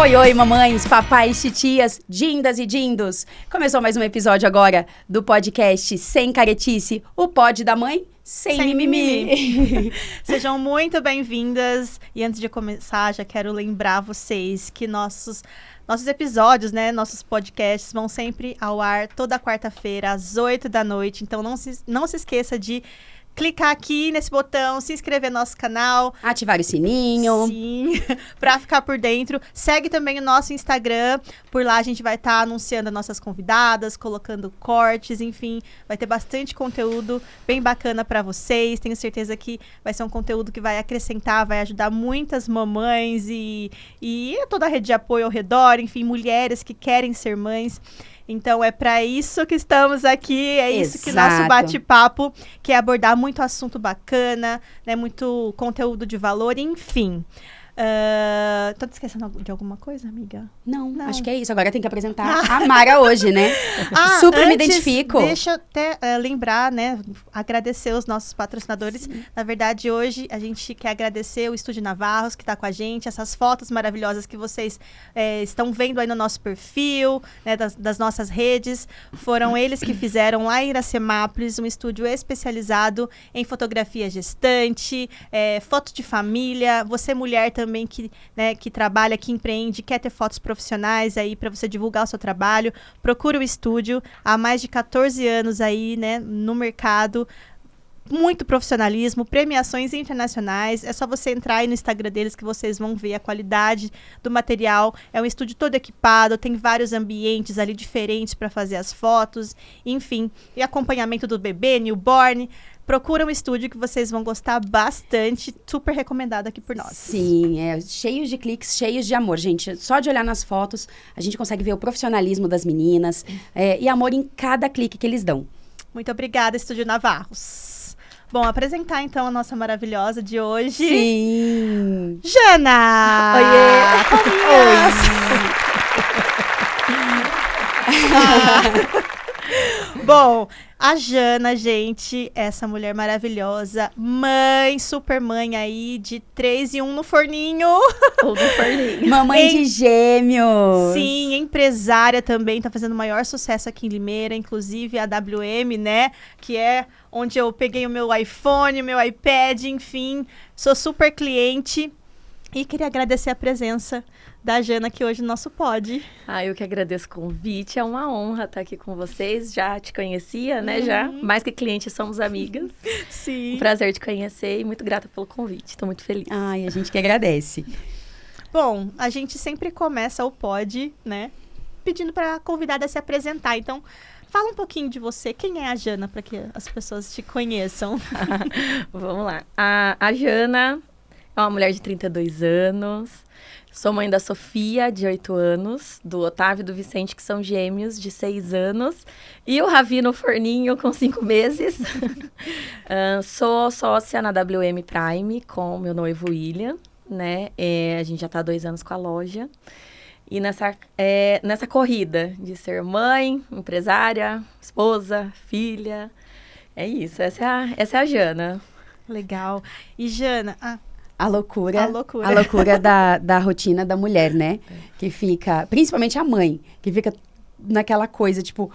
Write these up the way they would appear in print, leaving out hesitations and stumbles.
Oi, oi, mamães, papais, titias, dindas e dindos. Começou mais um episódio agora do podcast Sem Caretice, o pod da mãe sem mimimi. Sejam muito bem-vindas. E antes de começar, já quero lembrar vocês que nossos episódios, né, nossos podcasts vão sempre ao ar toda quarta-feira às 8 da noite. Então não se esqueça de clicar aqui nesse botão, se inscrever no nosso canal. Ativar o sininho. Sim, pra ficar por dentro. Segue também o nosso Instagram. Por lá a gente vai estar anunciando as nossas convidadas, colocando cortes, enfim. Vai ter bastante conteúdo bem bacana pra vocês. Tenho certeza que vai ser um conteúdo que vai acrescentar, vai ajudar muitas mamães e toda a rede de apoio ao redor. Enfim, mulheres que querem ser mães. Então, é para isso que estamos aqui, é isso que nosso bate-papo, que é abordar muito assunto bacana, né, muito conteúdo de valor, enfim. Tô te esquecendo de alguma coisa, amiga? Não, acho que é isso. Agora tem que apresentar a Mara hoje, né? Super me identifico. Deixa eu até lembrar, né? Agradecer os nossos patrocinadores. Sim. Na verdade, hoje a gente quer agradecer o Estúdio Navarros, que está com a gente. Essas fotos maravilhosas que vocês estão vendo aí no nosso perfil, né, das nossas redes. Foram eles que fizeram lá em Iracemápolis um estúdio especializado em fotografia gestante, foto de família. Você, mulher, também que trabalha, que empreende, quer ter fotos profissionais aí para você divulgar o seu trabalho, procura o estúdio. Há mais de 14 anos aí, né, no mercado. Muito profissionalismo, premiações internacionais. É só você entrar aí no Instagram deles que vocês vão ver a qualidade do material. É um estúdio todo equipado, tem vários ambientes ali diferentes para fazer as fotos, enfim. E acompanhamento do bebê, newborn. Procura um estúdio que vocês vão gostar bastante. Super recomendado aqui por nós. Sim, cheios de cliques, cheios de amor, gente. Só de olhar nas fotos, a gente consegue ver o profissionalismo das meninas e amor em cada clique que eles dão. Muito obrigada, Estúdio Navarros. Bom, apresentar então a nossa maravilhosa de hoje. Sim! Jana! Oi! Bom, a Jana, gente, essa mulher maravilhosa, mãe, super mãe aí, de 3 e 1 no forninho. Ou no forninho. Mamãe de gêmeos. Sim, empresária também, tá fazendo o maior sucesso aqui em Limeira, inclusive a WM, né, que é onde eu peguei o meu iPhone, o meu iPad, enfim, sou super cliente. E queria agradecer a presença da Jana aqui hoje no nosso pod. Eu que agradeço o convite, é uma honra estar aqui com vocês. Já te conhecia, né, já? Mais que cliente, somos amigas. Sim. Um prazer te conhecer e muito grata pelo convite, estou muito feliz. Ai, a gente que agradece. Bom, a gente sempre começa o pod, né, pedindo para a convidada se apresentar. Então, fala um pouquinho de você. Quem é a Jana, para que as pessoas te conheçam? Vamos lá. A Jana é uma mulher de 32 anos. Sou mãe da Sofia, de 8 anos, do Otávio e do Vicente, que são gêmeos, de 6 anos, e o Ravi no forninho, com 5 meses. Sou sócia na WM Prime, com meu noivo William, né? A gente já está há 2 anos com a loja. E nessa corrida de ser mãe, empresária, esposa, filha, é isso, essa é a Jana. Legal. E Jana... A loucura da rotina da mulher, né? Que fica, principalmente a mãe, que fica naquela coisa, tipo...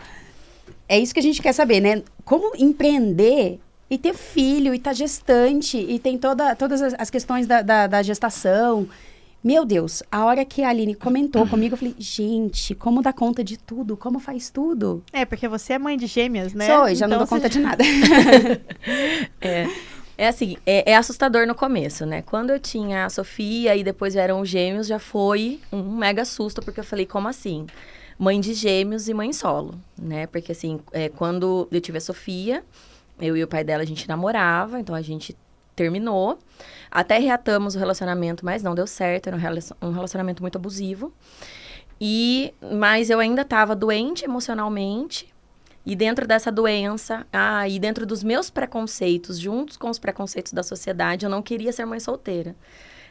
É isso que a gente quer saber, né? Como empreender e ter filho, e tá gestante, e tem todas as questões da gestação. Meu Deus, a hora que a Aline comentou comigo, eu falei, gente, como dá conta de tudo? Como faz tudo? Porque você é mãe de gêmeas, né? Sou, já não dou conta de nada. É assim, é assustador no começo, né? Quando eu tinha a Sofia e depois vieram os gêmeos, já foi um mega susto, porque eu falei, como assim? Mãe de gêmeos e mãe solo, né? Porque assim, quando eu tive a Sofia, eu e o pai dela, a gente namorava, então a gente terminou. Até reatamos o relacionamento, mas não deu certo, era um relacionamento muito abusivo. Mas eu ainda estava doente emocionalmente. E dentro dessa doença, e dentro dos meus preconceitos, juntos com os preconceitos da sociedade, eu não queria ser mãe solteira.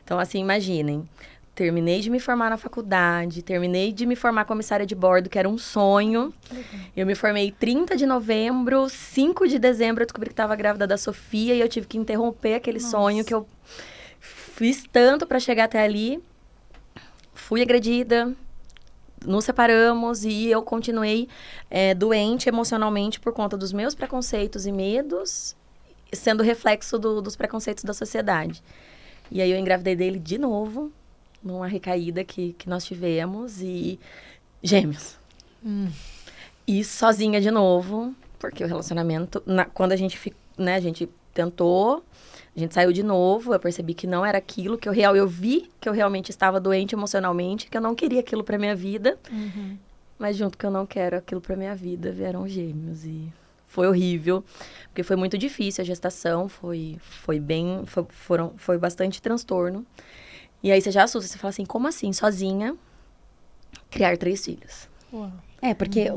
Então, assim, imaginem. Terminei de me formar na faculdade, terminei de me formar comissária de bordo, que era um sonho. Eu me formei 30 de novembro, 5 de dezembro eu descobri que estava grávida da Sofia e eu tive que interromper aquele sonho que eu fiz tanto para chegar até ali. fui agredida, nos separamos e eu continuei doente emocionalmente por conta dos meus preconceitos e medos, sendo reflexo dos preconceitos da sociedade. E aí eu engravidei dele de novo, numa recaída que nós tivemos, e gêmeos. E sozinha de novo, porque o relacionamento, quando a gente tentou, a gente saiu de novo, eu percebi que não era aquilo que eu vi que eu realmente estava doente emocionalmente, que eu não queria aquilo pra minha vida, mas junto que eu não quero aquilo pra minha vida, vieram gêmeos e foi horrível, porque foi muito difícil a gestação, foi bastante transtorno. E aí você já assusta, você fala assim, como assim, sozinha, criar 3 filhos? Uau. Porque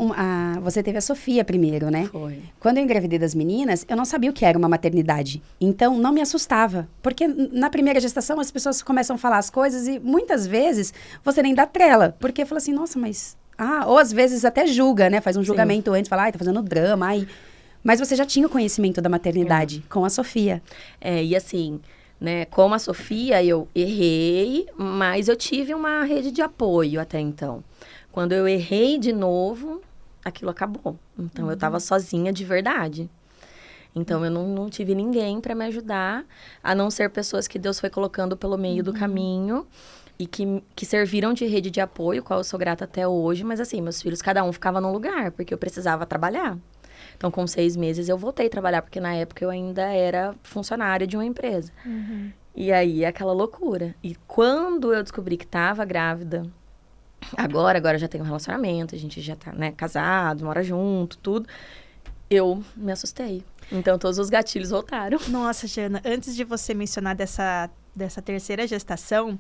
você teve a Sofia primeiro, né? Foi. Quando eu engravidei das meninas, eu não sabia o que era uma maternidade. Então, não me assustava. Porque na primeira gestação, as pessoas começam a falar as coisas e muitas vezes você nem dá trela. Porque fala assim, nossa, mas... ou às vezes até julga, né? Faz um julgamento antes, fala, tá fazendo drama, Mas você já tinha o conhecimento da maternidade com a Sofia. E assim, né? Com a Sofia, eu errei, mas eu tive uma rede de apoio até então. Quando eu errei de novo, aquilo acabou. Então, eu estava sozinha de verdade. Então, eu não tive ninguém para me ajudar, a não ser pessoas que Deus foi colocando pelo meio do caminho e que serviram de rede de apoio, qual eu sou grata até hoje. Mas, assim, meus filhos, cada um ficava num lugar, porque eu precisava trabalhar. Então, com 6 meses, eu voltei a trabalhar, porque na época eu ainda era funcionária de uma empresa. E aí, aquela loucura. E quando eu descobri que estava grávida... Agora já tem um relacionamento, a gente já tá, né, casado, mora junto, tudo. Eu me assustei. Então, todos os gatilhos voltaram. Nossa, Jana, antes de você mencionar dessa terceira gestação,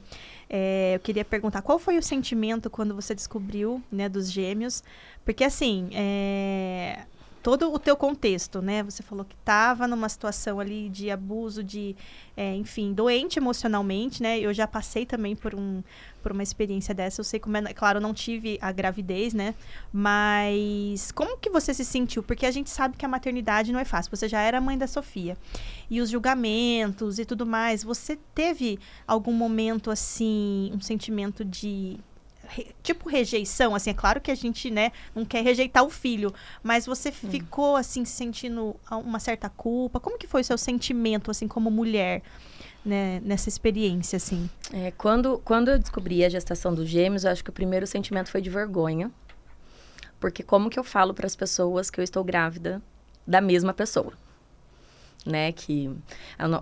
eu queria perguntar, qual foi o sentimento quando você descobriu, né, dos gêmeos? Porque, assim, todo o teu contexto, né? Você falou que estava numa situação ali de abuso, enfim, doente emocionalmente, né? Eu já passei também por uma experiência dessa. Eu sei como claro, eu não tive a gravidez, né? Mas como que você se sentiu? Porque a gente sabe que a maternidade não é fácil. Você já era mãe da Sofia. E os julgamentos e tudo mais. Você teve algum momento, assim, um sentimento de... tipo rejeição, assim, é claro que a gente, né, não quer rejeitar o filho, mas você ficou, assim, sentindo uma certa culpa? Como que foi o seu sentimento, assim, como mulher, né, nessa experiência, assim? Quando eu descobri a gestação dos gêmeos, eu acho que o primeiro sentimento foi de vergonha, porque como que eu falo para as pessoas que eu estou grávida da mesma pessoa? Né, que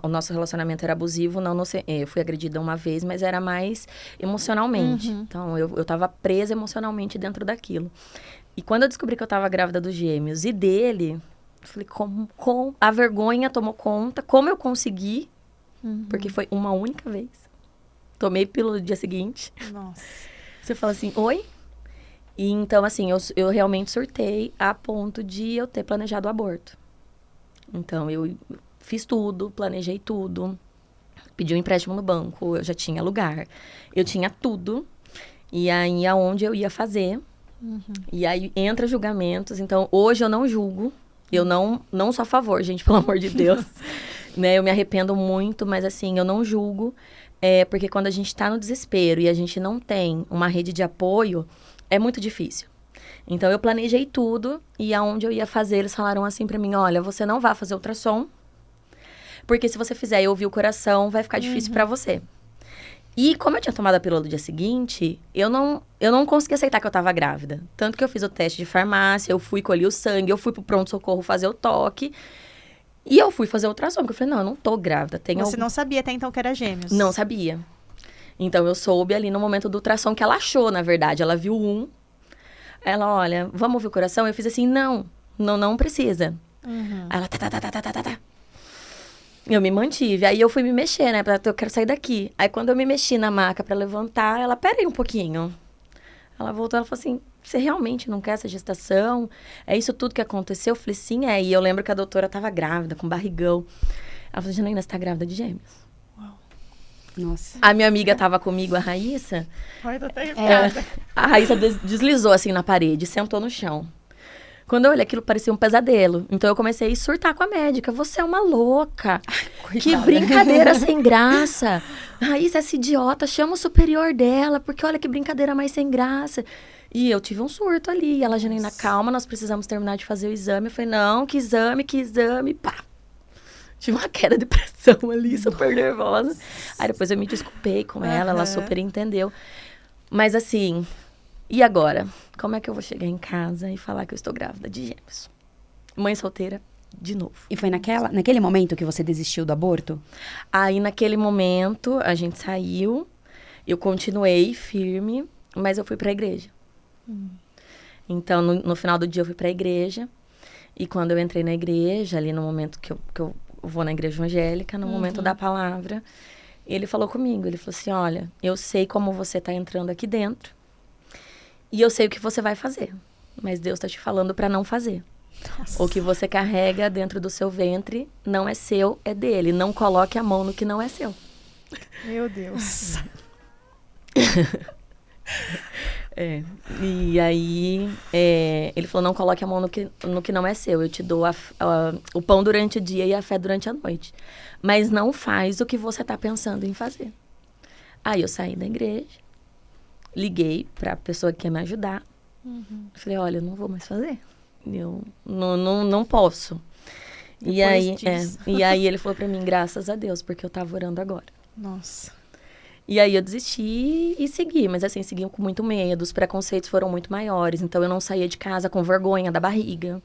o nosso relacionamento era abusivo, eu fui agredida uma vez, mas era mais emocionalmente. Então, eu tava presa emocionalmente dentro daquilo. E quando eu descobri que eu tava grávida dos gêmeos e dele, eu falei, como a vergonha tomou conta, como eu consegui, porque foi uma única vez. Tomei pílula no dia seguinte. Nossa. Você fala assim, oi? E então, assim, eu realmente surtei a ponto de eu ter planejado o aborto. Então, eu fiz tudo, planejei tudo, pedi um empréstimo no banco, eu já tinha lugar, eu tinha tudo, e aí aonde eu ia fazer, e aí entra julgamentos. Então, hoje eu não julgo, eu não sou a favor, gente, pelo amor de Deus, né, eu me arrependo muito, mas assim, eu não julgo, porque quando a gente tá no desespero e a gente não tem uma rede de apoio, é muito difícil. Então, eu planejei tudo, e aonde eu ia fazer, eles falaram assim pra mim, olha, você não vai fazer ultrassom, porque se você fizer e ouvir o coração, vai ficar difícil pra você. E como eu tinha tomado a pílula do dia seguinte, eu não consegui aceitar que eu tava grávida. Tanto que eu fiz o teste de farmácia, eu fui colher o sangue, eu fui pro pronto-socorro fazer o toque, e eu fui fazer o ultrassom, porque eu falei, não, eu não tô grávida. Você não sabia até então que era gêmeos? Não sabia. Então, eu soube ali no momento do ultrassom que ela achou, na verdade. Ela viu Ela, olha, vamos ouvir o coração? Eu fiz assim, não precisa. Aí ela, tá. Eu me mantive. Aí eu fui me mexer, né? Eu quero sair daqui. Aí quando eu me mexi na maca pra levantar, ela, pera aí um pouquinho. Ela voltou, ela falou assim, você realmente não quer essa gestação? É isso tudo que aconteceu? Eu falei, sim, é. E eu lembro que a doutora tava grávida, com barrigão. Ela falou, Janaína, você tá grávida de gêmeos. Nossa. A minha amiga tava comigo, a Raíssa. Ai, tô até arrepiada. A Raíssa deslizou assim na parede, sentou no chão. Quando eu olhei aquilo, parecia um pesadelo. Então eu comecei a surtar com a médica. Você é uma louca. Ai, que brincadeira sem graça. Raíssa, essa idiota, chama o superior dela, porque olha que brincadeira mais sem graça. E eu tive um surto ali. E ela, Janaína, calma, nós precisamos terminar de fazer o exame. Eu falei, não, que exame, pá. Tive uma queda de pressão ali, super nervosa. Aí depois eu me desculpei com ela, ela super entendeu. Mas assim, e agora? Como é que eu vou chegar em casa e falar que eu estou grávida de gêmeos? Mãe solteira, de novo. E foi naquele momento que você desistiu do aborto? Aí naquele momento, a gente saiu, eu continuei firme, mas eu fui pra igreja. Então, no final do dia, eu fui pra igreja. E quando eu entrei na igreja, ali no momento que eu vou na igreja evangélica, no momento da palavra, ele falou comigo. Ele falou assim, olha, eu sei como você tá entrando aqui dentro. E eu sei o que você vai fazer. Mas Deus tá te falando pra não fazer. Nossa. O que você carrega dentro do seu ventre não é seu, é dele. Não coloque a mão no que não é seu. Meu Deus. E aí, ele falou, não coloque a mão no que não é seu. Eu te dou o pão durante o dia e a fé durante a noite. Mas não faz o que você tá pensando em fazer. Aí eu saí da igreja, liguei pra pessoa que quer me ajudar. Falei, olha, eu não vou mais fazer. Eu não posso. E aí ele falou pra mim, graças a Deus, porque eu tava orando agora. Nossa. E aí eu desisti e segui, mas assim, segui com muito medo, os preconceitos foram muito maiores, então eu não saía de casa com vergonha da barriga,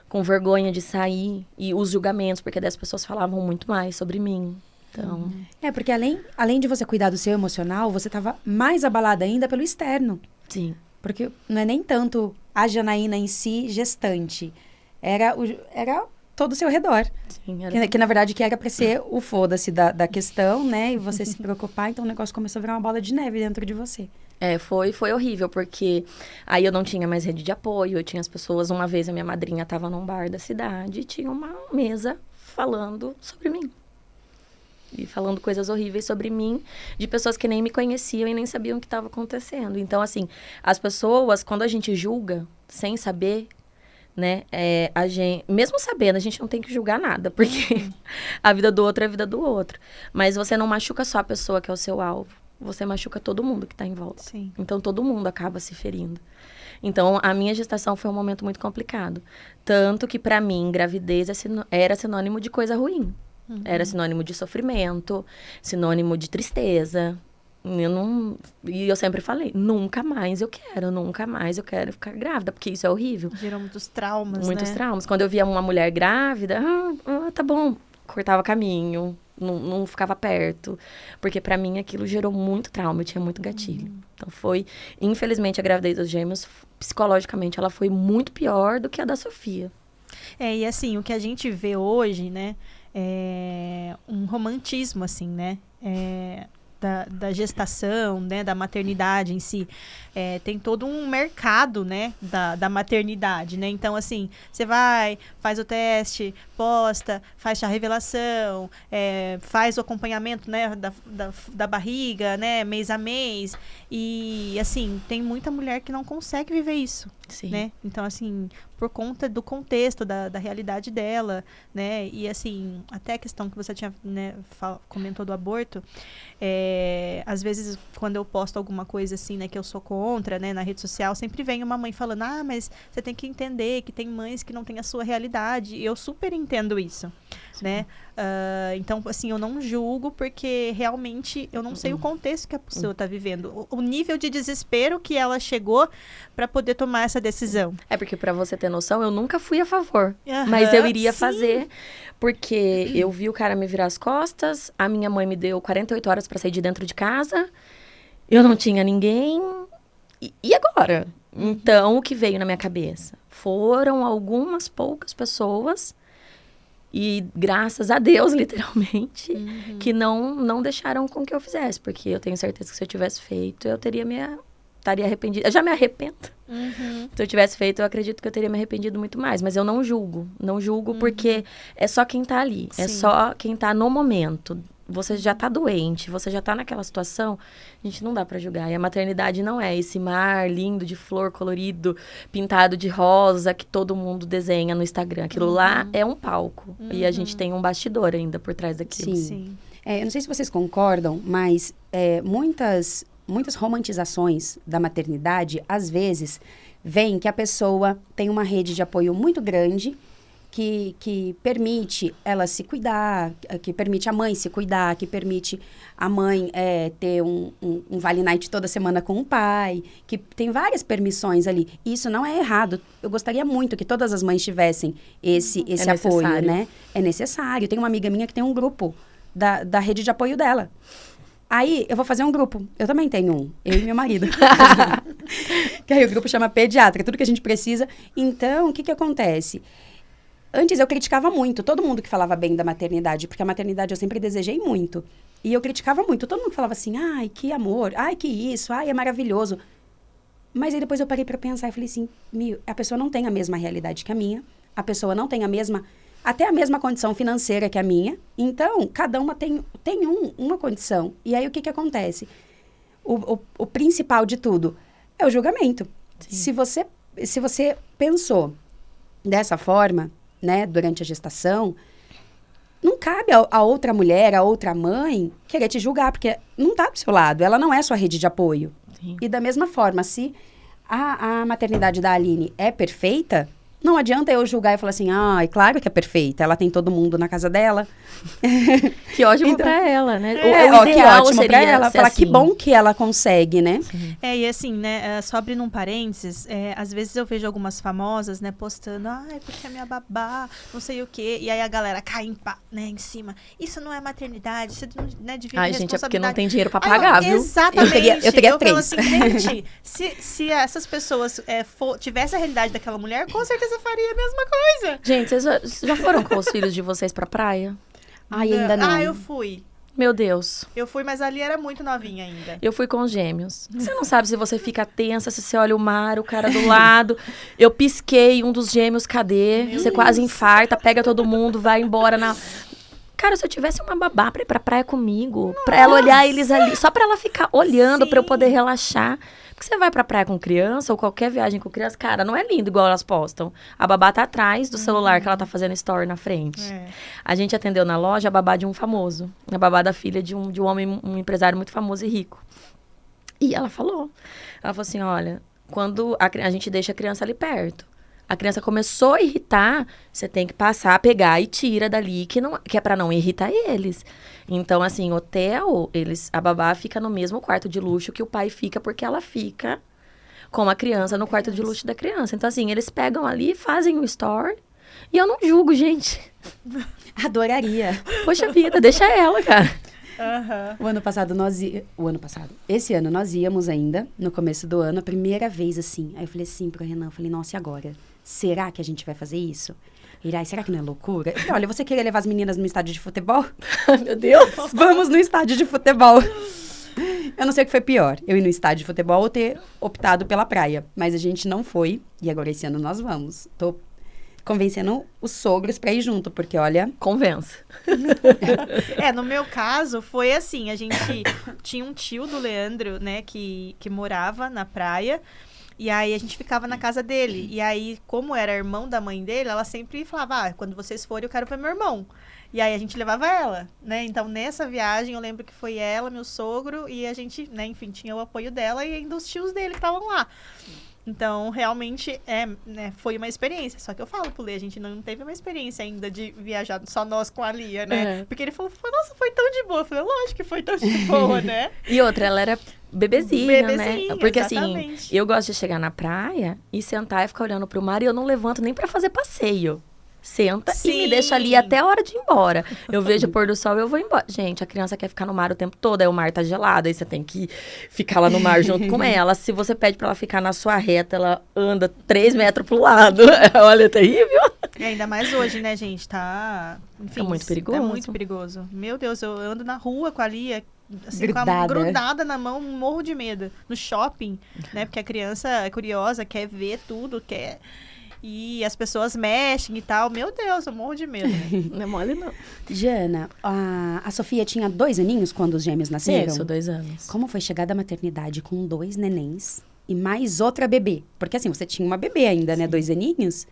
com vergonha de sair, e os julgamentos, porque daí as pessoas falavam muito mais sobre mim, então... Porque além de você cuidar do seu emocional, você estava mais abalada ainda pelo externo. Sim. Porque não é nem tanto a Janaína em si, gestante, era todo o seu redor. Sim, que na verdade que era pra ser o foda-se da questão, né? E você se preocupar, então o negócio começou a virar uma bola de neve dentro de você. Foi horrível, porque aí eu não tinha mais rede de apoio, eu tinha as pessoas, uma vez a minha madrinha estava num bar da cidade e tinha uma mesa falando sobre mim. E falando coisas horríveis sobre mim, de pessoas que nem me conheciam e nem sabiam o que estava acontecendo. Então, assim, as pessoas, quando a gente julga, sem saber, né, a gente, mesmo sabendo, a gente não tem que julgar nada, porque a vida do outro é a vida do outro. Mas você não machuca só a pessoa que é o seu alvo, você machuca todo mundo que está em volta. Sim. Então, todo mundo acaba se ferindo. Então, a minha gestação foi um momento muito complicado. Tanto que, para mim, gravidez era sinônimo de coisa ruim. Era sinônimo de sofrimento, sinônimo de tristeza. E eu sempre falei, nunca mais eu quero ficar grávida, porque isso é horrível. Gerou muitos traumas, Muitos traumas. Quando eu via uma mulher grávida, tá bom, cortava caminho, não ficava perto. Porque pra mim aquilo gerou muito trauma, eu tinha muito gatilho. Então infelizmente a gravidez dos gêmeos, psicologicamente, ela foi muito pior do que a da Sofia. E assim, o que a gente vê hoje, né, é um romantismo, assim, né, da gestação, né, da maternidade em si. Tem todo um mercado, né, da maternidade, né? Então, assim, você vai, faz o teste, posta, faz a revelação, faz o acompanhamento, né, da barriga, né, mês a mês. E, assim, tem muita mulher que não consegue viver isso. Sim. Né? Então, assim, por conta do contexto, da realidade dela, né? E, assim, até a questão que você tinha, né, comentou do aborto, às vezes, quando eu posto alguma coisa assim, né, que eu sou contra, né, na rede social, sempre vem uma mãe falando, mas você tem que entender que tem mães que não têm a sua realidade. E eu super entendo isso, sim, né? Então, assim, eu não julgo porque realmente eu não sei o contexto que a pessoa está vivendo. O nível de desespero que ela chegou para poder tomar essa decisão. Porque para você ter noção, eu nunca fui a favor. Mas eu iria fazer, porque eu vi o cara me virar as costas, a minha mãe me deu 48 horas para sair de dentro de casa, eu não tinha ninguém, e agora? Então, o que veio na minha cabeça? Foram algumas poucas pessoas, e graças a Deus, literalmente, que não deixaram com que eu fizesse, porque eu tenho certeza que se eu tivesse feito, eu estaria arrependida. Eu já me arrependo. Se eu tivesse feito, eu acredito que eu teria me arrependido muito mais. Mas eu não julgo. Não julgo porque é só quem tá ali. Sim. É só quem tá no momento. Você já tá doente, você já tá naquela situação. A gente não dá pra julgar. E a maternidade não é esse mar lindo de flor colorido, pintado de rosa, que todo mundo desenha no Instagram. Aquilo lá é um palco. E a gente tem um bastidor ainda por trás daquilo. Sim. Eu não sei se vocês concordam, mas muitas romantizações da maternidade, às vezes, vem que a pessoa tem uma rede de apoio muito grande que permite ela se cuidar, que permite a mãe se cuidar, que permite a mãe ter um Vale Night toda semana com o pai, que tem várias permissões ali. Isso não é errado. Eu gostaria muito que todas as mães tivessem esse apoio, né? É necessário. Tem uma amiga minha que tem um grupo da rede de apoio dela. Aí, eu vou fazer um grupo. Eu também tenho um. Eu e meu marido. Que aí o grupo chama Pediatra. Tudo que a gente precisa. Então, o que acontece? Antes eu criticava muito todo mundo que falava bem da maternidade, porque a maternidade eu sempre desejei muito. E eu criticava muito. Todo mundo falava assim, ai, que amor, ai, que isso, ai, é maravilhoso. Mas aí depois eu parei pra pensar e falei assim, a pessoa não tem a mesma realidade que a minha, a pessoa não tem até a mesma condição financeira que a minha. Então, cada uma tem uma condição. E aí o que acontece? O principal de tudo é o julgamento. Se você pensou dessa forma, né, durante a gestação, não cabe a outra mulher, a outra mãe, querer te julgar, porque não está do seu lado, ela não é sua rede de apoio. Sim. E da mesma forma, se a maternidade da Aline é perfeita, não adianta eu julgar e falar assim, claro que é perfeita, ela tem todo mundo na casa dela. Que ótimo então, pra ela, né? O ideal que ótimo pra ela, falar assim. Que bom que ela consegue, né? Sim. E assim, né, só abrindo um parênteses, às vezes eu vejo algumas famosas, né, postando, porque a minha babá, não sei o quê, e aí a galera cai em cima. Isso não é maternidade, você não, né, devia ter gente, é porque não tem dinheiro pra pagar, viu? Exatamente. Eu teria 3. Falo assim, gente, se essas pessoas tivessem a realidade daquela mulher, com certeza faria a mesma coisa. Gente, vocês já foram com os filhos de vocês pra praia? Ainda não. Eu fui. Meu Deus. Eu fui, mas ali era muito novinha ainda. Eu fui com os gêmeos. Você não sabe se você fica tensa, se você olha o mar, o cara do lado. Eu pisquei, um dos gêmeos, cadê? Você quase infarta, pega todo mundo, vai embora na... Cara, se eu tivesse uma babá pra ir pra praia comigo, pra ela olhar eles ali, só pra ela ficar olhando, pra eu poder relaxar. Porque você vai pra praia com criança, ou qualquer viagem com criança, cara, não é lindo igual elas postam. A babá tá atrás do celular que ela tá fazendo story na frente. A gente atendeu na loja a babá de um famoso. A babá da filha de um homem, um empresário muito famoso e rico. E ela falou assim, olha, quando a gente deixa a criança ali perto, a criança começou a irritar, você tem que passar, pegar e tira dali, que é pra não irritar eles. Então, assim, hotel, a babá fica no mesmo quarto de luxo que o pai fica, porque ela fica com a criança no quarto de luxo da criança. Então, assim, eles pegam ali, fazem o story, e eu não julgo, gente. Adoraria. Poxa vida, deixa ela, cara. Esse ano nós íamos ainda, no começo do ano, a primeira vez, assim. Aí eu falei assim pro Renan, nossa, e agora? Será que a gente vai fazer isso? Ele, será que não é loucura? Eu falei, olha, você queria levar as meninas no estádio de futebol? Meu Deus! Vamos no estádio de futebol. Eu não sei o que foi pior, eu ir no estádio de futebol ou ter optado pela praia. Mas a gente não foi, e agora esse ano nós vamos. Tô convencendo os sogros pra ir junto, porque olha... Convença. No meu caso, foi assim, a gente tinha um tio do Leandro, né, que morava na praia, e aí a gente ficava na casa dele. E aí, como era irmão da mãe dele, ela sempre falava, quando vocês forem, eu quero ver meu irmão. E aí a gente levava ela, né? Então, nessa viagem, eu lembro que foi ela, meu sogro, e a gente, né, enfim, tinha o apoio dela e ainda os tios dele que estavam lá. Então, realmente, né, foi uma experiência. Só que eu falo pro Lê, a gente não teve uma experiência ainda de viajar só nós com a Lia, né? Porque ele falou, nossa, foi tão de boa. Eu falei, lógico que foi tão de boa, né? E outra, ela era bebezinha, né? Porque exatamente. Assim, eu gosto de chegar na praia e sentar e ficar olhando pro mar e eu não levanto nem pra fazer passeio. Senta e me deixa ali até a hora de ir embora. Eu vejo o pôr do sol e eu vou embora. Gente, a criança quer ficar no mar o tempo todo, aí o mar tá gelado, aí você tem que ficar lá no mar junto com ela. Se você pede pra ela ficar na sua reta, ela anda 3 metros pro lado. Olha, é terrível. Ainda mais hoje, né, gente? Tá... Enfim, é muito perigoso. É muito perigoso. Meu Deus, eu ando na rua com a Lia, assim, grudada na mão, morro de medo. No shopping, né? Porque a criança é curiosa, quer ver tudo, quer... E as pessoas mexem e tal. Meu Deus, eu morro de medo. Não é mole, não. Jana, a Sofia tinha 2 aninhos quando os gêmeos nasceram? Isso, 2 anos. Como foi chegar da maternidade com 2 nenéns e mais outra bebê? Porque assim, você tinha uma bebê ainda, né? 2 aninhos?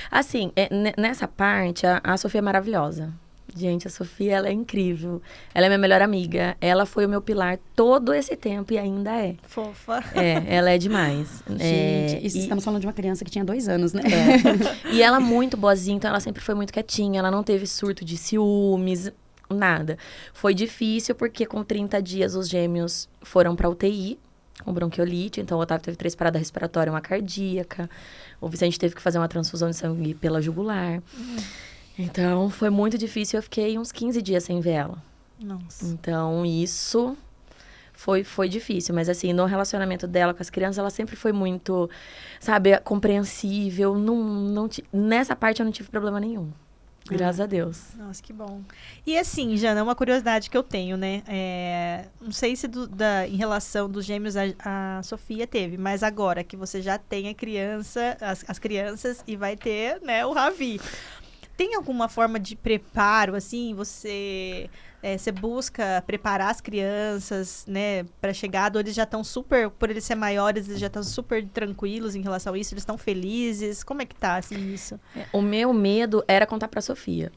Assim, nessa parte, a Sofia é maravilhosa. Gente, a Sofia, ela é incrível. Ela é minha melhor amiga. Ela foi o meu pilar todo esse tempo e ainda é. Fofa. Ela é demais. Gente, estamos falando de uma criança que tinha 2 anos, né? E ela muito boazinha, então ela sempre foi muito quietinha. Ela não teve surto de ciúmes, nada. Foi difícil porque com 30 dias os gêmeos foram pra UTI, com bronquiolite. Então o Otávio teve 3 paradas respiratórias, uma cardíaca. O Vicente teve que fazer uma transfusão de sangue pela jugular. Então, foi muito difícil. Eu fiquei uns 15 dias sem ver ela. Nossa. Então, isso foi difícil. Mas, assim, no relacionamento dela com as crianças, ela sempre foi muito, sabe, compreensível. Nessa parte, eu não tive problema nenhum. Graças a Deus. Nossa, que bom. E assim, Jana, uma curiosidade que eu tenho, né? Não sei se em relação dos gêmeos a Sofia teve, mas agora que você já tem a criança, as crianças e vai ter, né, o Ravi. Tem alguma forma de preparo, assim, você busca preparar as crianças, né, para chegada, ou eles já estão super, por eles serem maiores, eles já estão super tranquilos em relação a isso, eles estão felizes? Como é que tá, assim, isso? O meu medo era contar pra Sofia.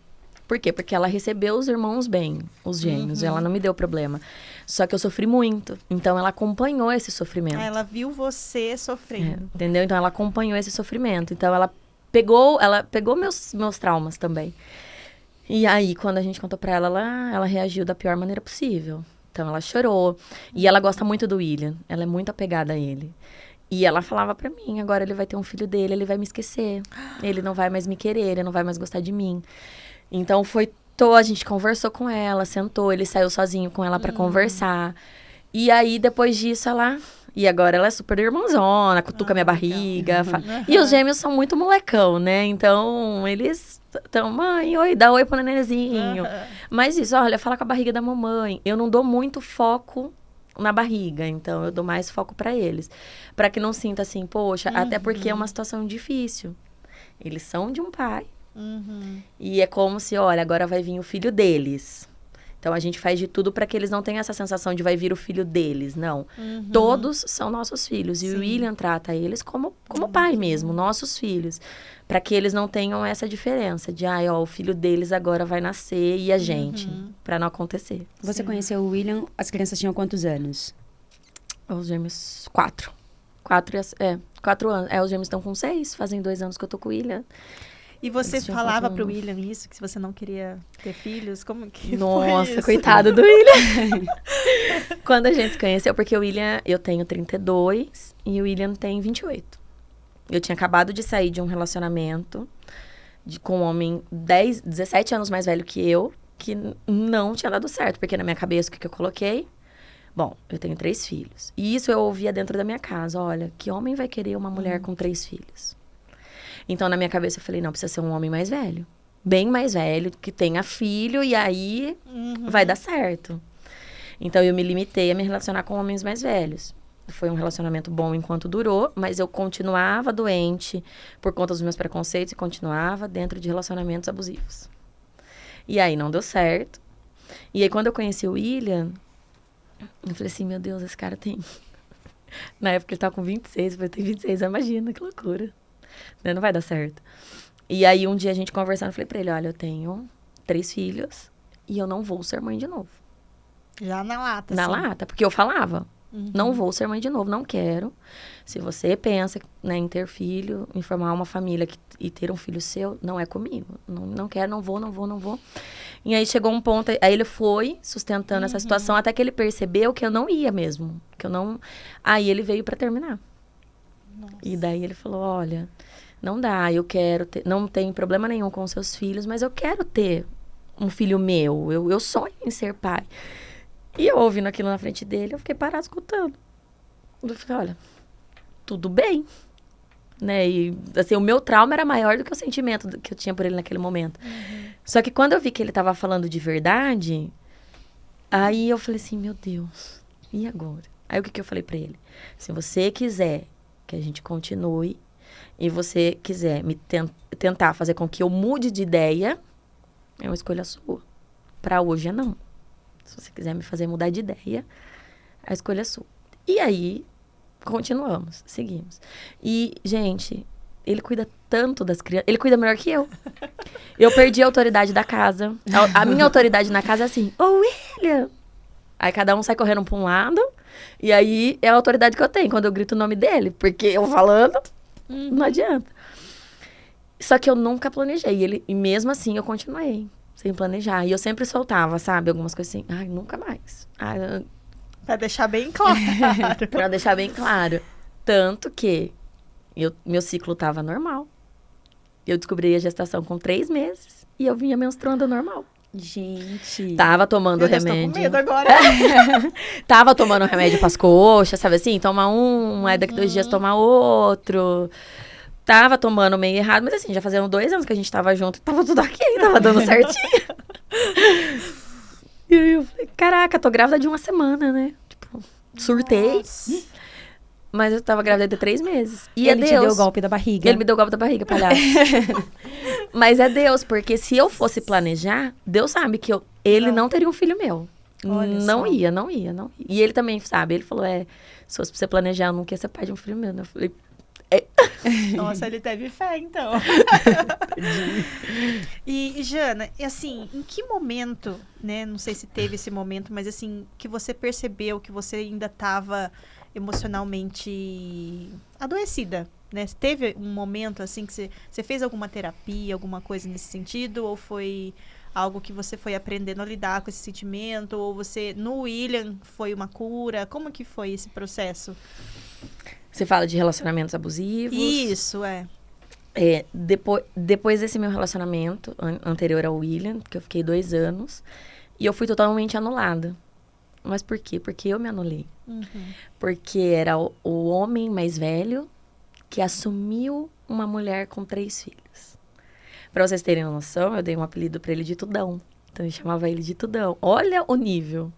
Por quê? Porque ela recebeu os irmãos bem, os gêmeos, ela não me deu problema. Só que eu sofri muito, então ela acompanhou esse sofrimento. Ela viu você sofrendo. Entendeu? Então ela acompanhou esse sofrimento, então ela pegou meus traumas também. E aí, quando a gente contou pra ela, ela reagiu da pior maneira possível. Então, ela chorou. E ela gosta muito do William. Ela é muito apegada a ele. E ela falava pra mim, agora ele vai ter um filho dele, ele vai me esquecer. Ele não vai mais me querer, ele não vai mais gostar de mim. Então, a gente conversou com ela, sentou, ele saiu sozinho com ela pra conversar. E aí, depois disso, E agora ela é super irmãzona, cutuca minha barriga. E os gêmeos são muito molecão, né? Então, eles estão, mãe, oi, dá oi pro nenenzinho. Mas isso, olha, fala com a barriga da mamãe. Eu não dou muito foco na barriga, então eu dou mais foco pra eles. Pra que não sinta assim, poxa, até porque é uma situação difícil. Eles são de um pai. E é como se, olha, agora vai vir o filho deles. Então, a gente faz de tudo para que eles não tenham essa sensação de vai vir o filho deles, não. Todos são nossos filhos. E o William trata eles como pai mesmo, nossos filhos. Para que eles não tenham essa diferença de, o filho deles agora vai nascer e a gente. Para não acontecer. Você conheceu o William, as crianças tinham quantos anos? Os gêmeos, 4. 4 anos. Os gêmeos estão com 6, fazem 2 anos que eu tô com o William. E você falava pro William isso, que se você não queria ter filhos? Como que Nossa, foi isso? coitado do William. Quando a gente se conheceu, porque o William, eu tenho 32 e o William tem 28. Eu tinha acabado de sair de um relacionamento com um homem 17 anos mais velho que eu, que não tinha dado certo, porque na minha cabeça, o que eu coloquei? Bom, eu tenho 3 filhos. E isso eu ouvia dentro da minha casa. Olha, que homem vai querer uma mulher com 3 filhos? Então, na minha cabeça, eu falei, não, precisa ser um homem mais velho. Bem mais velho, que tenha filho, e aí vai dar certo. Então, eu me limitei a me relacionar com homens mais velhos. Foi um relacionamento bom enquanto durou, mas eu continuava doente por conta dos meus preconceitos e continuava dentro de relacionamentos abusivos. E aí, não deu certo. E aí, quando eu conheci o William, eu falei assim, meu Deus, esse cara tem... Na época, ele tava com 26, eu falei, tem 26, imagina, que loucura. Não vai dar certo. E aí, um dia, a gente conversando, eu falei pra ele, olha, eu tenho 3 filhos e eu não vou ser mãe de novo. Já na lata, Na lata, porque eu falava, não vou ser mãe de novo, não quero. Se você pensa, né, em ter filho, em formar uma família e ter um filho seu, não é comigo. Não quero, não vou. E aí, chegou um ponto, aí ele foi sustentando essa situação, até que ele percebeu que eu não ia mesmo. Que eu não... Aí, ele veio pra terminar. Nossa. E daí ele falou, olha, não dá, eu quero ter, não tem problema nenhum com seus filhos, mas eu quero ter um filho meu, eu sonho em ser pai. E eu ouvindo aquilo na frente dele, eu fiquei parada escutando. Eu falei, olha, tudo bem, né? E assim, o meu trauma era maior do que o sentimento que eu tinha por ele naquele momento. Só que quando eu vi que ele tava falando de verdade, aí eu falei assim, meu Deus, e agora? Aí o que eu falei pra ele? Se você quiser que a gente continue e você quiser me tentar fazer com que eu mude de ideia, é uma escolha sua. Pra hoje é não. Se você quiser me fazer mudar de ideia, a escolha é sua. E aí, continuamos, seguimos. E, gente, ele cuida tanto das crianças. Ele cuida melhor que eu. Eu perdi a autoridade da casa. A minha autoridade na casa é assim, ô William! Aí cada um sai correndo pra um lado. E aí é a autoridade que eu tenho quando eu grito o nome dele. Porque eu falando, não adianta. Só que eu nunca planejei. E mesmo assim eu continuei sem planejar. E eu sempre soltava, sabe? Algumas coisas assim. Ai, nunca mais. Ai, pra deixar bem claro. Pra deixar bem claro. Tanto que meu ciclo tava normal. Eu descobri a gestação com 3 meses. E eu vinha menstruando normal. Gente. Tava tomando remédio. Eu tô com medo agora. Tava tomando remédio pras coxas, sabe assim? Toma um, aí daqui 2 dias toma outro. Tava tomando meio errado, mas assim, já faziam 2 anos que a gente tava junto. Tava tudo ok, tava dando certinho. E aí eu falei, caraca, tô grávida de 1 semana, né? Tipo, surtei. Nossa. Mas eu tava grávida de 3 meses. E ele é Deus. te deu o golpe da barriga. Ele me deu o golpe da barriga, palhaço. Mas é Deus, porque se eu fosse planejar, Deus sabe que ele não teria um filho meu. Olha Não só. ia. E ele também sabe, ele falou, se fosse pra você planejar, eu não queria ser pai de um filho meu. Eu falei, Nossa, ele teve fé, então. E, Jana, e assim, em que momento, né? Não sei se teve esse momento, mas assim, que você percebeu que você ainda estava emocionalmente adoecida, né? Teve um momento, assim, que você fez alguma terapia, alguma coisa nesse sentido? Ou foi algo que você foi aprendendo a lidar com esse sentimento? Ou você, no William, foi uma cura? Como que foi esse processo? você fala de relacionamentos abusivos. Isso, é. Depois desse meu relacionamento anterior ao William, que eu fiquei 2 anos, e eu fui totalmente anulada. Mas por quê? Porque eu me anulei. Porque era o homem mais velho que assumiu uma mulher com 3 filhos. Pra vocês terem noção, eu dei um apelido pra ele de Tudão. Então eu chamava ele de Tudão. Olha o nível.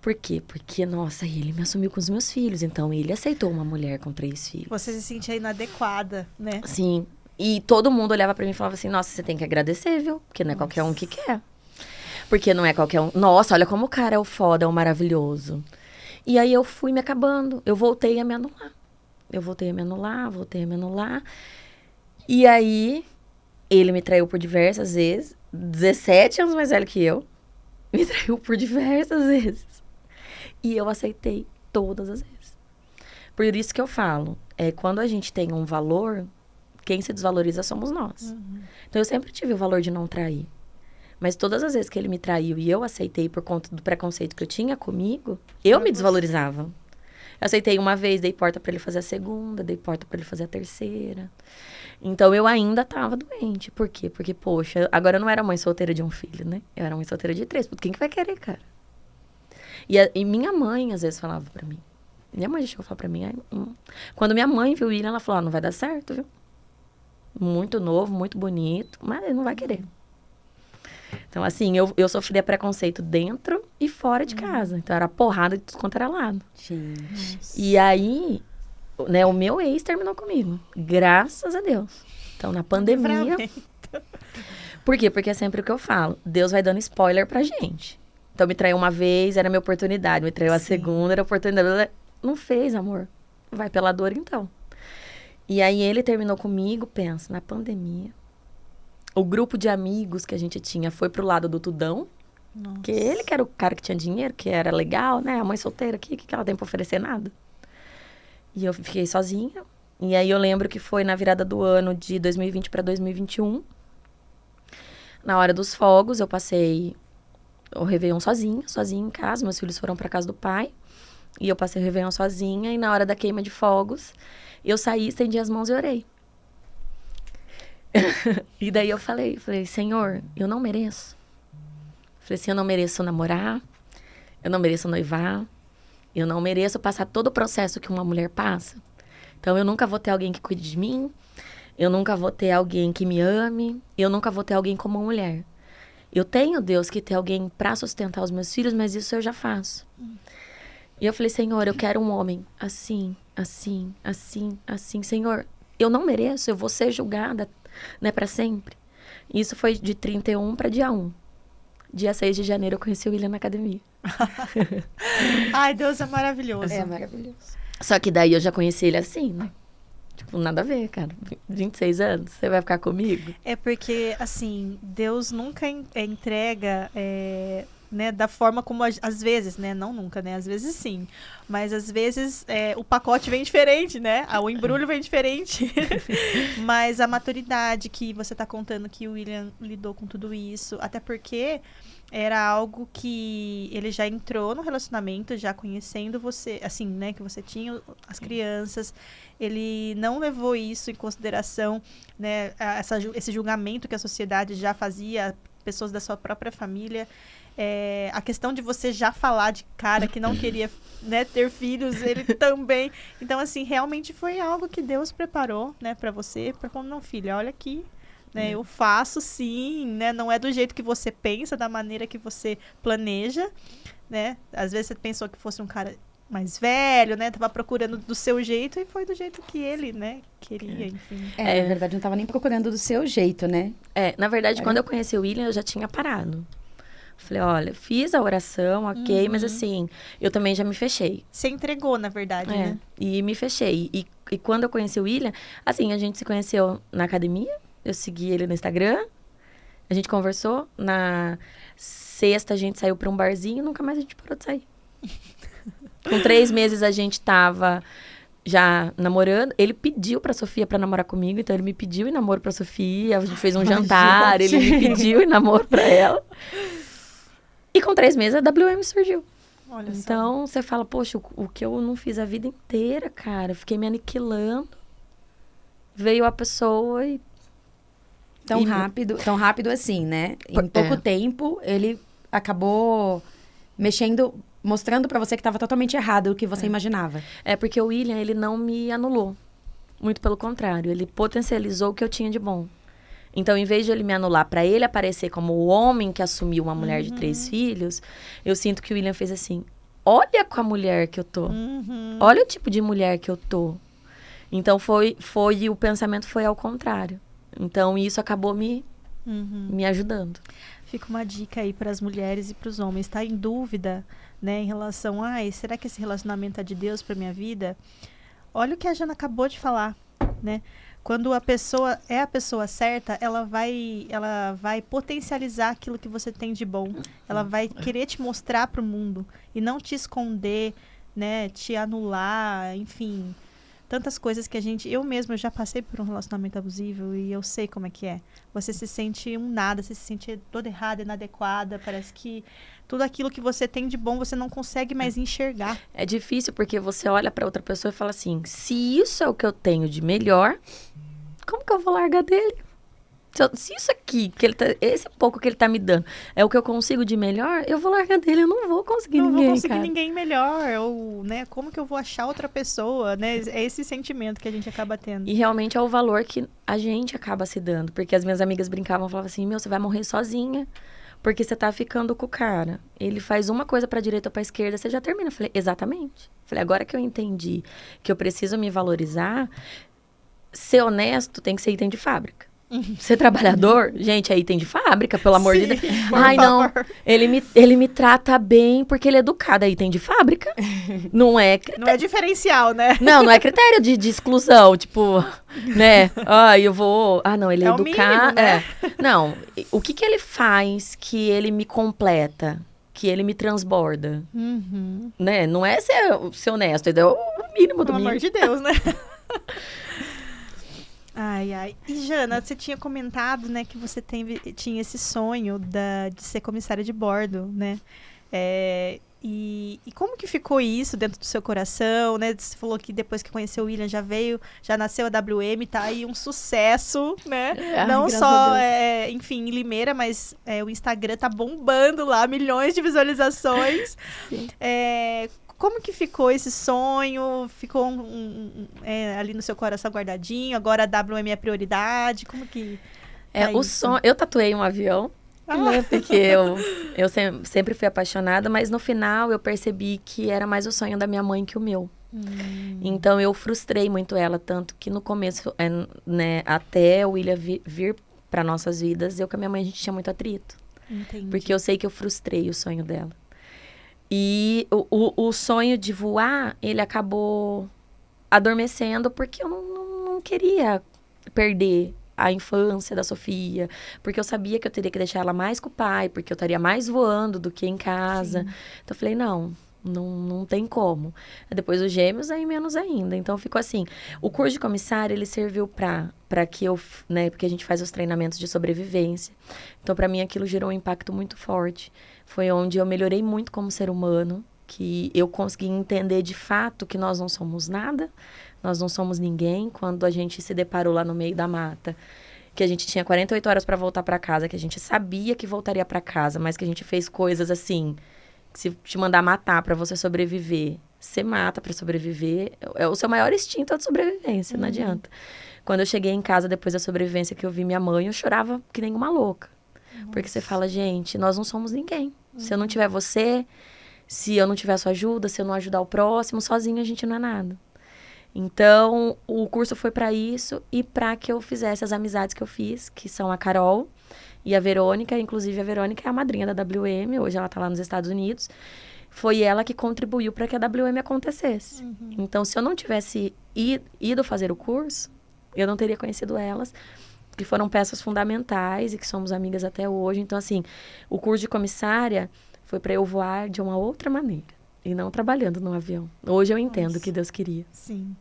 Por quê? Porque, nossa, ele me assumiu com os meus filhos. Então ele aceitou uma mulher com 3 filhos. Você se sentia inadequada, né? Sim. E todo mundo olhava pra mim e falava assim, nossa, você tem que agradecer, viu? Porque não é qualquer um que quer. Porque não é qualquer um. Nossa, olha como o cara é o foda, é o maravilhoso. E aí eu fui me acabando. Eu voltei a me anular. Voltei a me anular. E aí, ele me traiu por diversas vezes. 17 anos mais velho que eu. Me traiu por diversas vezes. E eu aceitei todas as vezes. Por isso que eu falo, quando a gente tem um valor, quem se desvaloriza somos nós. Então eu sempre tive o valor de não trair. Mas todas as vezes que ele me traiu e eu aceitei por conta do preconceito que eu tinha comigo, eu me desvalorizava. Eu aceitei uma vez, dei porta pra ele fazer a segunda, dei porta pra ele fazer a terceira. Então eu ainda tava doente. Por quê? Porque, poxa, agora eu não era mãe solteira de um filho, né? Eu era mãe solteira de 3. Quem que vai querer, cara? E minha mãe, às vezes, falava pra mim. Minha mãe já chegou a falar pra mim. Quando minha mãe viu o William, ela falou, não vai dar certo, viu? Muito novo, muito bonito, mas ele não vai querer. Então, assim, eu sofria preconceito dentro e fora de casa. Então, era porrada de tudo quanto era lado. Gente. E aí, né, o meu ex terminou comigo. Graças a Deus. Então, na pandemia... Por quê? Porque é sempre o que eu falo. Deus vai dando spoiler pra gente. Então, me traiu uma vez, era minha oportunidade. Me traiu a segunda, era a oportunidade. Não fez, amor. Vai pela dor, então. E aí, ele terminou comigo, pensa, na pandemia. O grupo de amigos que a gente tinha foi pro lado do Tudão. Nossa. Que ele que era o cara que tinha dinheiro, que era legal, né? A mãe solteira aqui, o que ela tem pra oferecer? Nada. E eu fiquei sozinha. E aí, eu lembro que foi na virada do ano de 2020 pra 2021. Na hora dos fogos, eu passei o Réveillon sozinha em casa. Meus filhos foram pra casa do pai. E eu passei o Réveillon sozinha. E na hora da queima de fogos, eu saí, estendi as mãos e orei. E daí eu falei, Senhor, eu não mereço. Falei assim, eu não mereço namorar. Eu não mereço noivar. Eu não mereço passar todo o processo que uma mulher passa. Então, eu nunca vou ter alguém que cuide de mim. Eu nunca vou ter alguém que me ame. Eu nunca vou ter alguém como mulher. Eu tenho, Deus, que ter alguém para sustentar os meus filhos, mas isso eu já faço. E eu falei, Senhor, eu quero um homem assim, assim, assim, assim. Senhor, eu não mereço, eu vou ser julgada, né, para sempre. E isso foi de 31 para dia 1. Dia 6 de janeiro eu conheci o William na academia. Ai, Deus é maravilhoso. É maravilhoso. Só que daí eu já conheci ele assim, né? Tipo, nada a ver, cara. 26 anos, você vai ficar comigo? É porque, assim, Deus nunca entrega, né, da forma como, às vezes, né? Não nunca, né? Às vezes sim. Mas, às vezes, o pacote vem diferente, né? O embrulho vem diferente. Mas a maturidade que você tá contando que o William lidou com tudo isso, até porque era algo que ele já entrou no relacionamento, já conhecendo você, assim, né? Que você tinha as crianças. Ele não levou isso em consideração, né? Esse julgamento que a sociedade já fazia, pessoas da sua própria família. A questão de você já falar de cara que não queria, né, ter filhos, ele também. Então, assim, realmente foi algo que Deus preparou, né, para você. Para falar, não, filha, olha aqui. Né, eu faço sim, né? Não é do jeito que você pensa, da maneira que você planeja, né? Às vezes você pensou que fosse um cara mais velho, né? Tava procurando do seu jeito e foi do jeito que ele, né, queria, enfim. Na verdade, não tava nem procurando do seu jeito, né? Na verdade, quando eu conheci o William, eu já tinha parado. Falei, olha, fiz a oração, ok, mas assim, eu também já me fechei. Você entregou, na verdade, né? E me fechei. E quando eu conheci o William, assim, a gente se conheceu na academia, eu segui ele no Instagram, a gente conversou, na sexta a gente saiu pra um barzinho, nunca mais a gente parou de sair. Com 3 meses a gente tava já namorando, ele pediu pra Sofia pra namorar comigo, então ele me pediu em namoro pra Sofia, a gente fez um jantar, ele me pediu em namoro pra ela. E com 3 meses a WM surgiu. Olha então, você fala, poxa, o que eu não fiz a vida inteira, cara, eu fiquei me aniquilando. Veio a pessoa e... Tão rápido assim, né? Em pouco tempo, ele acabou mexendo, mostrando pra você que estava totalmente errado o que você imaginava. Porque o William, ele não me anulou. Muito pelo contrário, ele potencializou o que eu tinha de bom. Então, em vez de ele me anular pra ele aparecer como o homem que assumiu uma mulher de 3 filhos, eu sinto que o William fez assim, olha com a mulher que eu tô. Olha o tipo de mulher que eu tô. Então, o pensamento foi ao contrário. Então, isso acabou me ajudando. Fica uma dica aí para as mulheres e para os homens. Está em dúvida, né, em relação a, será que esse relacionamento é de Deus para minha vida? Olha o que a Jana acabou de falar, né? Quando a pessoa é a pessoa certa, ela vai potencializar aquilo que você tem de bom. Ela vai querer te mostrar para o mundo e não te esconder, né, te anular, enfim... Tantas coisas que eu mesma já passei por um relacionamento abusivo e eu sei como é que é. Você se sente um nada, você se sente toda errada, inadequada, parece que tudo aquilo que você tem de bom você não consegue mais enxergar. É difícil porque você olha pra outra pessoa e fala assim, se isso é o que eu tenho de melhor, como que eu vou largar dele? Se isso aqui, esse pouco que ele tá me dando, é o que eu consigo de melhor, eu vou largar dele, eu não vou conseguir ninguém, Não vou conseguir cara. ninguém melhor, ou, né, como que eu vou achar outra pessoa, né? É esse sentimento que a gente acaba tendo. E realmente é o valor que a gente acaba se dando, porque as minhas amigas brincavam, falavam assim, você vai morrer sozinha, porque você tá ficando com o cara. Ele faz uma coisa pra direita ou pra esquerda, você já termina. Eu falei, exatamente. Falei, agora que eu entendi que eu preciso me valorizar, ser honesto tem que ser item de fábrica. Ser trabalhador, gente, é item de fábrica, pelo amor de Deus. Ai, não, ele me trata bem porque ele é educado, é item de fábrica. Não é critério. Não é diferencial, né? Não é critério de exclusão, tipo, né? Eu vou... não, ele é educado. Mínimo, né? Não, o que ele faz que ele me completa? Que ele me transborda? Né? Não é ser honesto, é o mínimo do mínimo. Pelo amor de Deus, né? Ai. E, Jana, você tinha comentado, né, que você tinha esse sonho de ser comissária de bordo, né? E como que ficou isso dentro do seu coração, né? Você falou que depois que conheceu o William já nasceu a WM, tá aí um sucesso, né? Não só, enfim, em Limeira, mas o Instagram tá bombando lá, milhões de visualizações. Como que ficou esse sonho? Ficou ali no seu coração guardadinho? Agora a WM é a prioridade? Como que... o sonho... Eu tatuei um avião, né? Porque eu sempre fui apaixonada, mas no final eu percebi que era mais o sonho da minha mãe que o meu. Então eu frustrei muito ela, tanto que no começo, né, até o William vir para nossas vidas, eu com a minha mãe a gente tinha muito atrito. Entendi. Porque eu sei que eu frustrei o sonho dela. E o sonho de voar, ele acabou adormecendo porque eu não não queria perder a infância da Sofia, porque eu sabia que eu teria que deixar ela mais com o pai, porque eu estaria mais voando do que em casa. Sim. Então, eu falei, não tem como. Depois os gêmeos, aí menos ainda. Então, ficou assim. O curso de comissária, ele serviu para que eu, né, porque a gente faz os treinamentos de sobrevivência. Então, para mim, aquilo gerou um impacto muito forte. Foi onde eu melhorei muito como ser humano, que eu consegui entender de fato que nós não somos nada, nós não somos ninguém. Quando a gente se deparou lá no meio da mata, que a gente tinha 48 horas para voltar para casa, que a gente sabia que voltaria para casa, mas que a gente fez coisas assim, que se te mandar matar para você sobreviver, você mata para sobreviver, é o seu maior instinto de sobrevivência, não adianta. Quando eu cheguei em casa depois da sobrevivência que eu vi minha mãe, eu chorava que nem uma louca. Nossa. Porque você fala, gente, nós não somos ninguém. Se eu não tiver você, se eu não tiver a sua ajuda, se eu não ajudar o próximo, sozinho a gente não é nada. Então, o curso foi para isso e para que eu fizesse as amizades que eu fiz, que são a Carol e a Verônica. Inclusive, a Verônica é a madrinha da WM, hoje ela está lá nos Estados Unidos. Foi ela que contribuiu para que a WM acontecesse. Então, se eu não tivesse ido fazer o curso, eu não teria conhecido elas, que foram peças fundamentais e que somos amigas até hoje. Então, assim, o curso de comissária foi para eu voar de uma outra maneira e não trabalhando no avião. Hoje eu entendo o que Deus queria. Sim.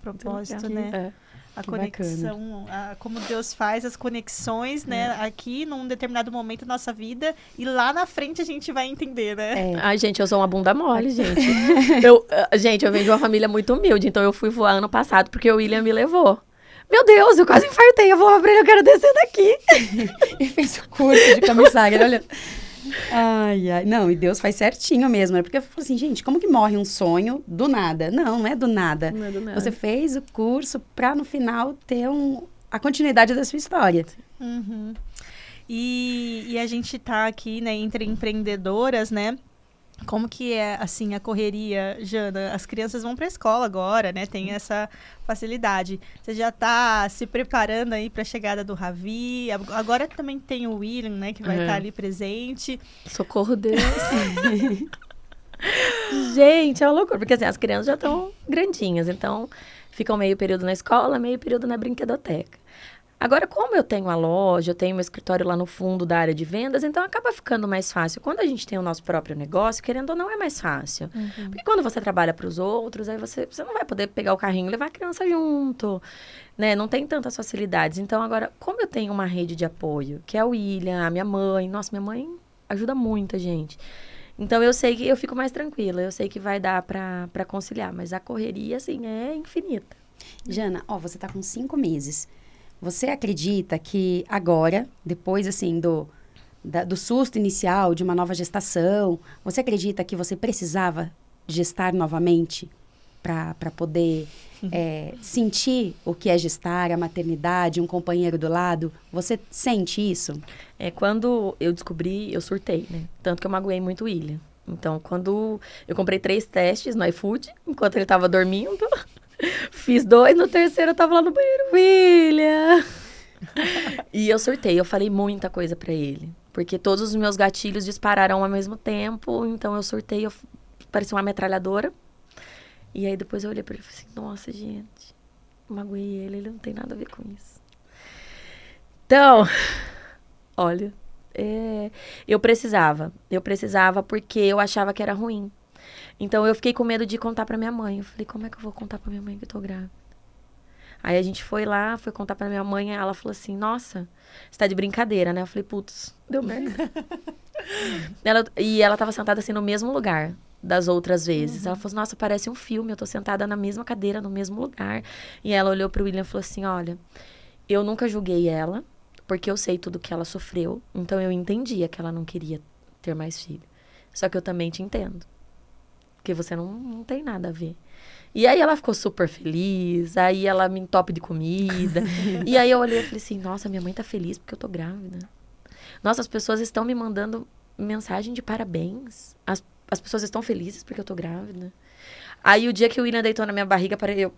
Propósito, né? É. A conexão, como Deus faz as conexões, né? Aqui, num determinado momento da nossa vida. E lá na frente a gente vai entender, né? Ai, gente, eu sou uma bunda mole, gente. Gente, eu venho de uma família muito humilde. Então, eu fui voar ano passado porque o William me levou. Meu Deus, eu quase infartei. Eu vou pra ele, eu quero descer daqui. E fez o curso de comissária, olha... Ai, não, e Deus faz certinho mesmo, né? Porque eu falo assim, gente, como que morre um sonho do nada? Não é do nada. Não é do nada. Você fez o curso pra, no final, ter a continuidade da sua história. E a gente tá aqui, né, entre empreendedoras, né? Como que é, assim, a correria, Jana? As crianças vão para a escola agora, né? Tem essa facilidade. Você já está se preparando aí para a chegada do Ravi. Agora também tem o William, né? Que vai estar ali presente. Socorro, Deus. Gente, é uma loucura. Porque, assim, as crianças já estão grandinhas. Então, ficam meio período na escola, meio período na brinquedoteca. Agora, como eu tenho a loja, eu tenho meu escritório lá no fundo da área de vendas, então acaba ficando mais fácil. Quando a gente tem o nosso próprio negócio, querendo ou não, é mais fácil. Porque quando você trabalha para os outros, aí você não vai poder pegar o carrinho e levar a criança junto, né? Não tem tantas facilidades. Então, agora, como eu tenho uma rede de apoio, que é o William, a minha mãe, nossa, minha mãe ajuda muita gente. Então, eu sei que eu fico mais tranquila, eu sei que vai dar para conciliar, mas a correria, assim, é infinita. Jana, você tá com 5 meses. Você acredita que agora, depois, assim, do susto inicial de uma nova gestação, você acredita que você precisava gestar novamente para poder sentir o que é gestar, a maternidade, um companheiro do lado? Você sente isso? Quando eu descobri, eu surtei, né? Tanto que eu magoei muito o William. Então, quando eu comprei 3 testes no iFood, enquanto ele estava dormindo... Fiz 2, no terceiro eu tava lá no banheiro, William. E eu surtei, eu falei muita coisa pra ele. Porque todos os meus gatilhos dispararam ao mesmo tempo. Então eu surtei, eu parecia uma metralhadora. E aí depois eu olhei pra ele e falei assim, nossa, gente, eu magoei ele não tem nada a ver com isso. Então, olha, eu precisava porque eu achava que era ruim. Então, eu fiquei com medo de contar pra minha mãe. Eu falei, como é que eu vou contar pra minha mãe que eu tô grávida? Aí, a gente foi lá, foi contar pra minha mãe. E ela falou assim, nossa, você tá de brincadeira, né? Eu falei, putz, deu merda. Ela tava sentada assim no mesmo lugar das outras vezes. Ela falou assim, nossa, parece um filme. Eu tô sentada na mesma cadeira, no mesmo lugar. E ela olhou pro William e falou assim, olha, eu nunca julguei ela, porque eu sei tudo que ela sofreu. Então, eu entendia que ela não queria ter mais filho. Só que eu também te entendo. Porque você não tem nada a ver. E aí ela ficou super feliz, aí ela me entope de comida. E aí eu olhei e falei assim, nossa, minha mãe tá feliz porque eu tô grávida. Nossa, as pessoas estão me mandando mensagem de parabéns. As pessoas estão felizes porque eu tô grávida. Aí o dia que o William deitou na minha barriga, parecia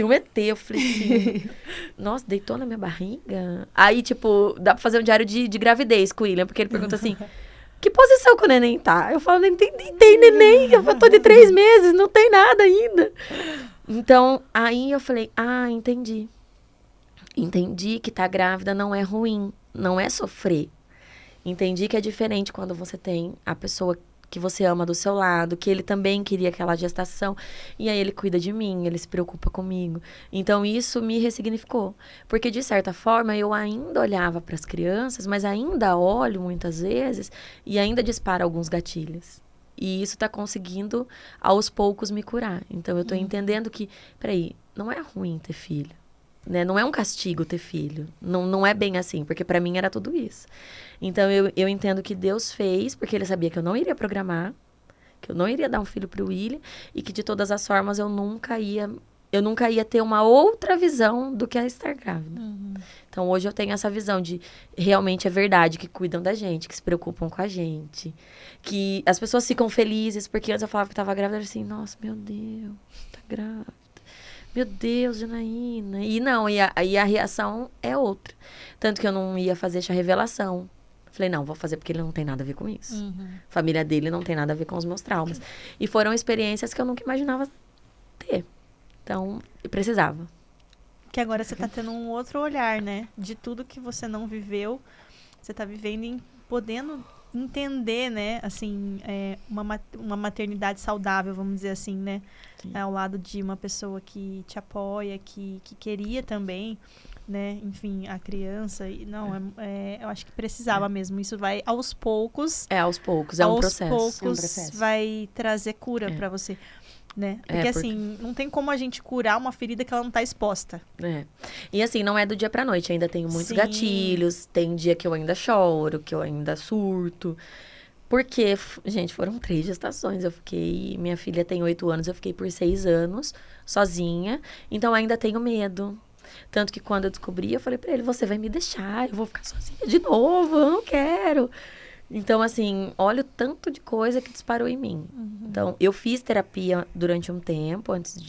um ET. Eu falei assim, nossa, deitou na minha barriga? Aí, tipo, dá pra fazer um diário de gravidez com o William, porque ele pergunta assim... Que posição que o neném tá? Eu falo, nem tem neném. Eu tô de 3 meses, não tem nada ainda. Então, aí eu falei, entendi. Entendi que tá grávida não é ruim, não é sofrer. Entendi que é diferente quando você tem a pessoa que você ama do seu lado, que ele também queria aquela gestação, e aí ele cuida de mim, ele se preocupa comigo. Então, isso me ressignificou. Porque, de certa forma, eu ainda olhava para as crianças, mas ainda olho muitas vezes e ainda disparo alguns gatilhos. E isso tá conseguindo, aos poucos, me curar. Então, eu tô entendendo que, peraí, não é ruim ter filho. Né? Não é um castigo ter filho. Não é bem assim, porque para mim era tudo isso. Então, eu entendo que Deus fez, porque ele sabia que eu não iria programar, que eu não iria dar um filho pro William, e que de todas as formas eu nunca ia ter uma outra visão do que a estar grávida. Então, hoje eu tenho essa visão de realmente é verdade, que cuidam da gente, que se preocupam com a gente, que as pessoas ficam felizes, porque antes eu falava que estava grávida, eu era assim, nossa, meu Deus, tá grávida. Meu Deus, Janaína. E não, e a reação é outra. Tanto que eu não ia fazer essa revelação. Falei, não, vou fazer porque ele não tem nada a ver com isso. A família dele não tem nada a ver com os meus traumas. E foram experiências que eu nunca imaginava ter. Então, eu precisava. Que agora você tá tendo um outro olhar, né? De tudo que você não viveu, você tá vivendo e podendo entender, né? Assim, uma maternidade saudável, vamos dizer assim, né? Ao lado de uma pessoa que te apoia, que queria também, né? Enfim, a criança. Eu acho que precisava mesmo. Isso vai aos poucos. Aos poucos. É um processo. Aos poucos vai trazer cura pra você. Né? Porque assim, não tem como a gente curar uma ferida que ela não tá exposta. E assim, não é do dia pra noite. Ainda tenho muitos gatilhos. Tem dia que eu ainda choro, que eu ainda surto. Porque, gente, foram 3 gestações. Minha filha tem 8 anos, eu fiquei por 6 anos sozinha. Então, ainda tenho medo. Tanto que quando eu descobri, eu falei pra ele, você vai me deixar, eu vou ficar sozinha de novo, eu não quero. Então, assim, olha o tanto de coisa que disparou em mim. Então, eu fiz terapia durante um tempo, antes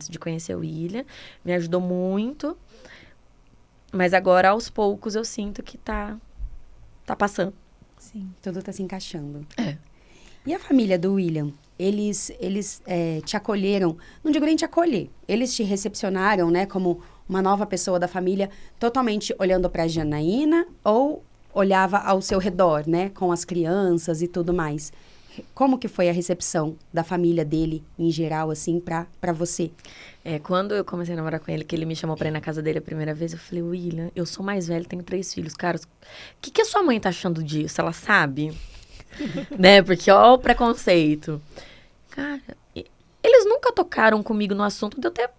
de conhecer o William. Me ajudou muito. Mas agora, aos poucos, eu sinto que tá passando. Sim, tudo tá se encaixando. E a família do William? Eles te acolheram, não digo nem te acolher, eles te recepcionaram, né, como uma nova pessoa da família, totalmente olhando pra Janaína, ou olhava ao seu redor, né, com as crianças e tudo mais? Como que foi a recepção da família dele, em geral, assim, pra você? Quando eu comecei a namorar com ele, que ele me chamou pra ir na casa dele a primeira vez, eu falei, William, eu sou mais velha, tenho 3 filhos. Cara, o que a sua mãe tá achando disso? Ela sabe? Né? Porque, ó, o preconceito. Cara, eles nunca tocaram comigo no assunto de eu ter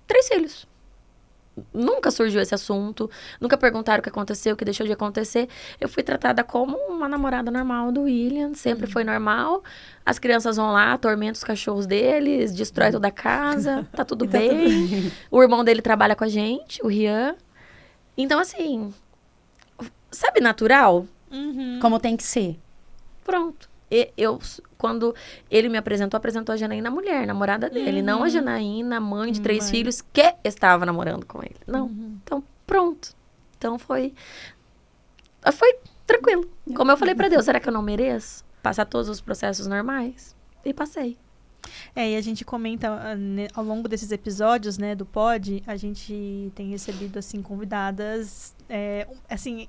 3 filhos. Nunca surgiu esse assunto, nunca perguntaram o que aconteceu, o que deixou de acontecer. Eu fui tratada como uma namorada normal do William, sempre foi normal. As crianças vão lá, atormentam os cachorros deles, destrói toda a casa, tá tudo bem. O irmão dele trabalha com a gente, o Rian. Então, assim, sabe, natural? Como tem que ser. Pronto. Quando ele me apresentou a Janaína, a mulher, namorada dele. Não a Janaína, mãe de 3 filhos, que estava namorando com ele. Não. Então, pronto. Então, foi tranquilo. Como eu falei pra Deus, será que eu não mereço passar todos os processos normais? E passei. E a gente comenta ao longo desses episódios, né, do Pod, a gente tem recebido, assim, convidadas, assim,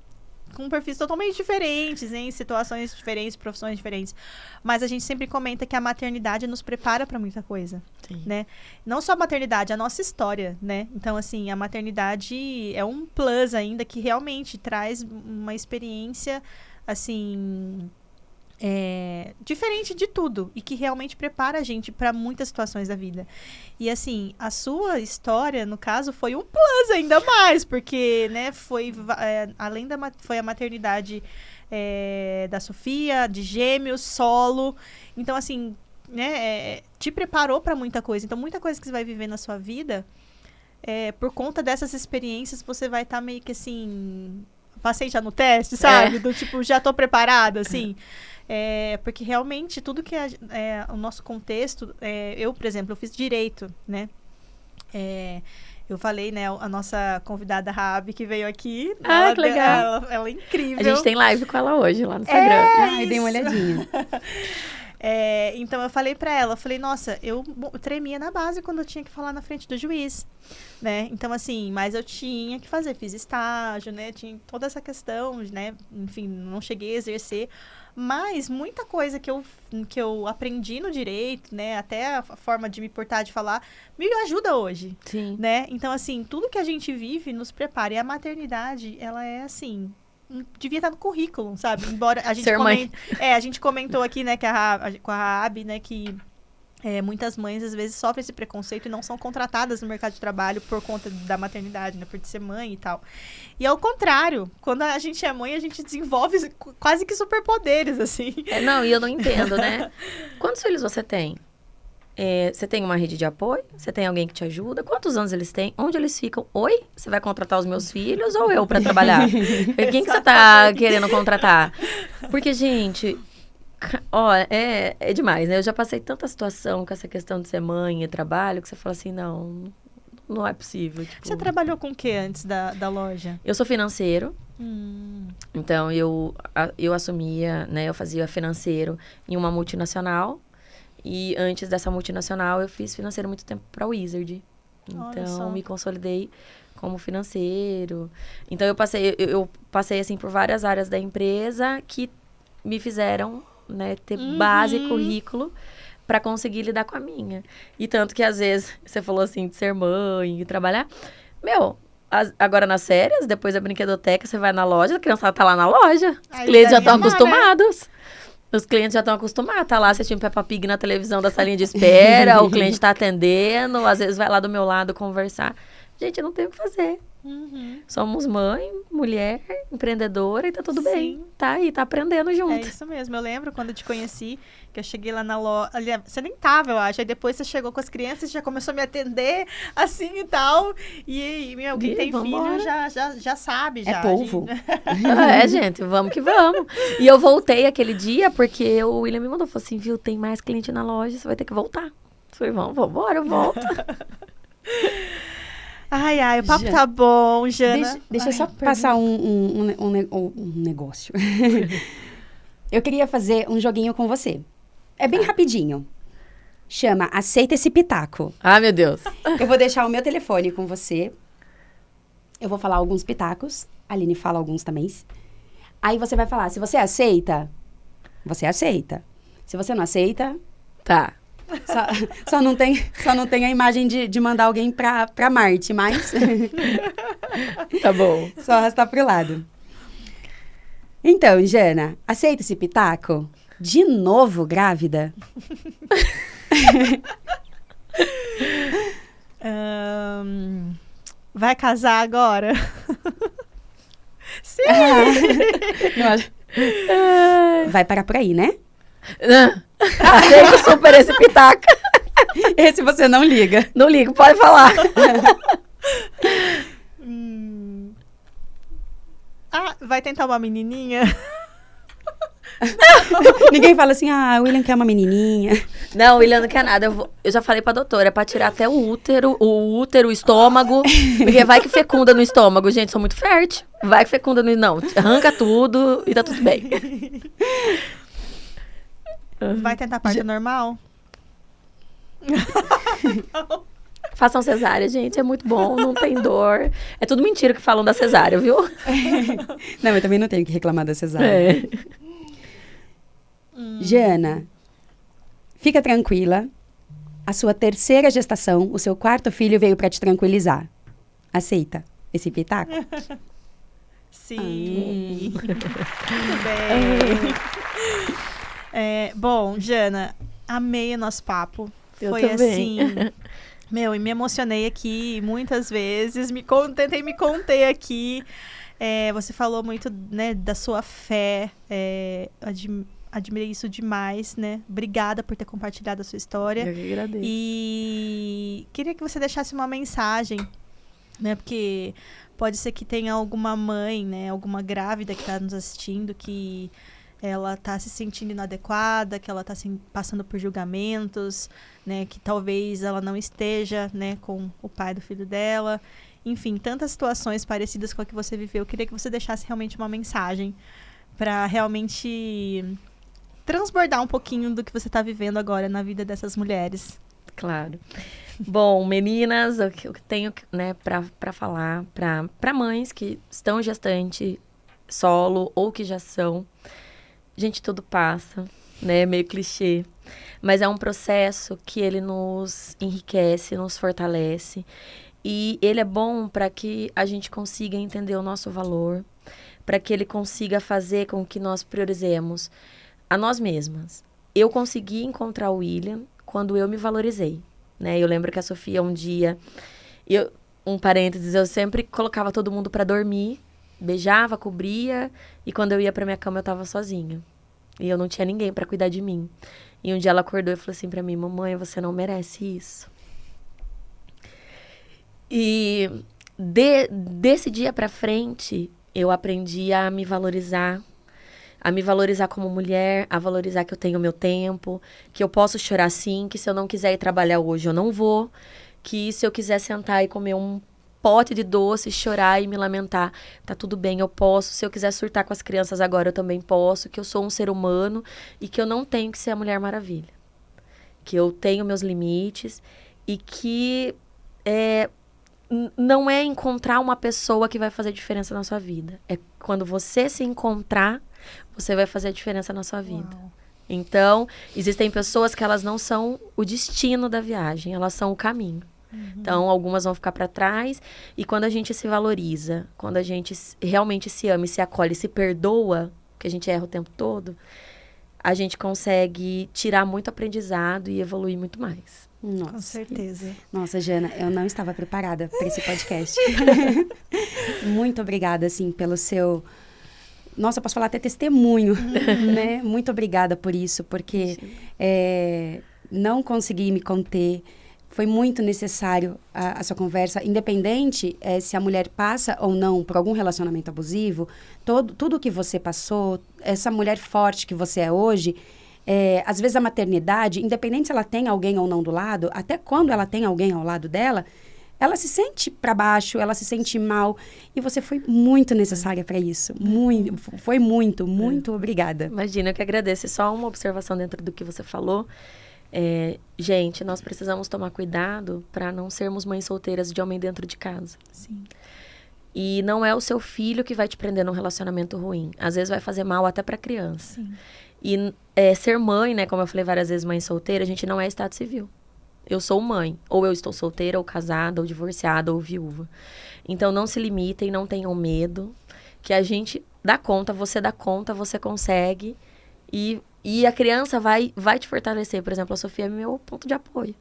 com perfis totalmente diferentes, em situações diferentes, profissões diferentes. Mas a gente sempre comenta que a maternidade nos prepara para muita coisa, né? Não só a maternidade, a nossa história, né? Então, assim, a maternidade é um plus ainda que realmente traz uma experiência, assim, diferente de tudo e que realmente prepara a gente para muitas situações da vida. E assim, a sua história, no caso, foi um plus ainda mais, porque, né, foi além foi a maternidade da Sofia, de gêmeos, solo. Então, assim, né, te preparou para muita coisa. Então, muita coisa que você vai viver na sua vida, por conta dessas experiências, você vai estar meio que assim, passei já no teste, sabe? Do tipo, já tô preparada, assim. Porque realmente tudo que o nosso contexto, eu, por exemplo, eu fiz direito, né? Eu falei, né, a nossa convidada Rabi, que veio aqui. Que legal. Ela é incrível. A gente tem live com ela hoje lá no Instagram. Dei uma olhadinha. Então eu falei pra ela, nossa, eu tremia na base quando eu tinha que falar na frente do juiz, né? Então, assim, mas eu tinha que fazer, fiz estágio, né? Tinha toda essa questão, né? Enfim, não cheguei a exercer, mas muita coisa que eu aprendi no direito, né? Até a forma de me portar, de falar, me ajuda hoje. Sim. Né? Então, assim, tudo que a gente vive nos prepara. E a maternidade, ela é assim, devia estar no currículo, sabe? Embora a gente a gente comentou aqui, né, com a Raab, né, que muitas mães às vezes sofrem esse preconceito e não são contratadas no mercado de trabalho por conta da maternidade, né, por ser mãe e tal. E ao contrário, quando a gente é mãe, a gente desenvolve quase que superpoderes, assim. Não, e eu não entendo, né? Quantos filhos você tem? Você tem uma rede de apoio? Você tem alguém que te ajuda? Quantos anos eles têm? Onde eles ficam? Oi? Você vai contratar os meus filhos ou eu pra trabalhar? Quem que você tá querendo contratar? Porque, gente, ó, é demais, né? Eu já passei tanta situação com essa questão de ser mãe e trabalho que você fala assim, não é possível. Tipo... Você trabalhou com o que antes da loja? Eu sou financeiro. Então, eu assumia, né? Eu fazia financeiro em uma multinacional. E antes dessa multinacional, eu fiz financeiro muito tempo para a Wizard. Então, me consolidei como financeiro. Então, eu passei assim, por várias áreas da empresa que me fizeram, né, ter base e currículo para conseguir lidar com a minha. E tanto que, às vezes, você falou assim, de ser mãe e trabalhar. Agora nas férias, depois da brinquedoteca, você vai na loja, a criança tá lá na loja. Os clientes já estão acostumados. Né? Os clientes já estão acostumados, tá lá assistindo Peppa Pig na televisão da salinha de espera, o cliente tá atendendo, às vezes vai lá do meu lado conversar. Gente, não tem o que fazer. Somos mãe, mulher, empreendedora e tá tudo bem. Tá aí, tá aprendendo junto. É isso mesmo. Eu lembro quando eu te conheci, que eu cheguei lá na loja. Você nem tava, eu acho. Aí depois você chegou com as crianças, já começou a me atender, assim e tal. E quem tem filho já sabe. Já. É polvo. Gente, vamos que vamos. E eu voltei aquele dia, porque o William me mandou, falou assim, viu, tem mais cliente na loja, você vai ter que voltar. Eu falei, vamos embora, eu volto. Ai, o papo tá bom, Jana. Deixa eu só passar um negócio. Eu queria fazer um joguinho com você. É bem rapidinho. Chama Aceita Esse Pitaco. Ah, meu Deus. Eu vou deixar o meu telefone com você. Eu vou falar alguns pitacos. A Aline fala alguns também. Aí você vai falar, se você aceita, você aceita. Se você não aceita, tá. Só não tem a imagem de mandar alguém pra Marte, mas... Tá bom. Só arrastar pro lado. Então, Jana, aceita esse pitaco? De novo grávida? Vai casar agora? Sim! Vai parar por aí, né? Aceito super esse pitaco. Esse você não liga. Não ligo, pode falar. Vai tentar uma menininha? Ninguém fala assim, o William quer uma menininha. Não, o William não quer nada. Eu já falei pra doutora, é pra tirar até o útero, o estômago. Porque vai que fecunda no estômago, gente, sou muito fértil. Vai que fecunda no... Não, arranca tudo e tá tudo bem. Vai tentar parto normal? Façam cesárea, gente, é muito bom, não tem dor. É tudo mentira que falam da cesárea, viu? Não, eu também não tenho que reclamar da cesárea. Jana, fica tranquila. A sua terceira gestação, o seu quarto filho veio pra te tranquilizar. Aceita esse pitaco? Sim. Tudo bem. Bom, Jana, amei o nosso papo. Foi também. Assim... e me emocionei aqui muitas vezes. Tentei me conter aqui. Você falou muito, né, da sua fé. Admirei isso demais, né? Obrigada por ter compartilhado a sua história. Eu que agradeço. E queria que você deixasse uma mensagem, né? Porque pode ser que tenha alguma mãe, né? Alguma grávida que está nos assistindo que ela está se sentindo inadequada, que ela está passando por julgamentos, né? Que talvez ela não esteja, né, com o pai do filho dela. Enfim, tantas situações parecidas com a que você viveu. Eu queria que você deixasse realmente uma mensagem para realmente transbordar um pouquinho do que você está vivendo agora na vida dessas mulheres. Claro. Bom, meninas, o que eu tenho, né, para falar para mães que estão gestante solo ou que já são, gente, tudo passa, né? Meio clichê. Mas é um processo que ele nos enriquece, nos fortalece. E ele é bom para que a gente consiga entender o nosso valor, para que ele consiga fazer com que nós priorizemos a nós mesmas. Eu consegui encontrar o William quando eu me valorizei, né? Eu lembro que a Sofia um dia, um parênteses, eu sempre colocava todo mundo para dormir, beijava, cobria, e quando eu ia para minha cama eu tava sozinha. E eu não tinha ninguém para cuidar de mim. E um dia ela acordou e falou assim para mim: mamãe, você não merece isso. E desse dia para frente, eu aprendi a me valorizar como mulher, a valorizar que eu tenho meu tempo, que eu posso chorar sim, que se eu não quiser ir trabalhar hoje eu não vou, que se eu quiser sentar e comer um pote de doce, chorar e me lamentar, tá tudo bem, eu posso. Se eu quiser surtar com as crianças agora, eu também posso, que eu sou um ser humano e que eu não tenho que ser a Mulher Maravilha. Que eu tenho meus limites e que não é encontrar uma pessoa que vai fazer diferença na sua vida. É quando você se encontrar, você vai fazer a diferença na sua vida. Uau. Então, existem pessoas que elas não são o destino da viagem, elas são o caminho. Uhum. Então, algumas vão ficar para trás. E quando a gente se valoriza, quando a gente realmente se ama e se acolhe, se perdoa, que a gente erra o tempo todo, a gente consegue tirar muito aprendizado e evoluir muito mais. Nossa, com certeza. Nossa, Jana, eu não estava preparada para esse podcast. Muito obrigada, assim, pelo seu... Nossa, eu posso falar até testemunho, né? Muito obrigada por isso, porque não consegui me conter. Foi muito necessário a sua conversa, independente se a mulher passa ou não por algum relacionamento abusivo, tudo que você passou, essa mulher forte que você é hoje, às vezes a maternidade, independente se ela tem alguém ou não do lado, até quando ela tem alguém ao lado dela, ela se sente para baixo, ela se sente mal. E você foi muito necessária para isso. Muito obrigada. Imagina, eu que agradeço. Só uma observação dentro do que você falou. Gente, nós precisamos tomar cuidado para não sermos mães solteiras de homem dentro de casa. Sim. E não é o seu filho que vai te prender num relacionamento ruim. Às vezes vai fazer mal até para criança. Sim. E ser mãe, né, como eu falei várias vezes, mãe solteira, a gente não é estado civil. Eu sou mãe, ou eu estou solteira, ou casada, ou divorciada, ou viúva. Então, não se limitem, não tenham medo, que a gente dá conta, você consegue, e a criança vai te fortalecer. Por exemplo, a Sofia é meu ponto de apoio.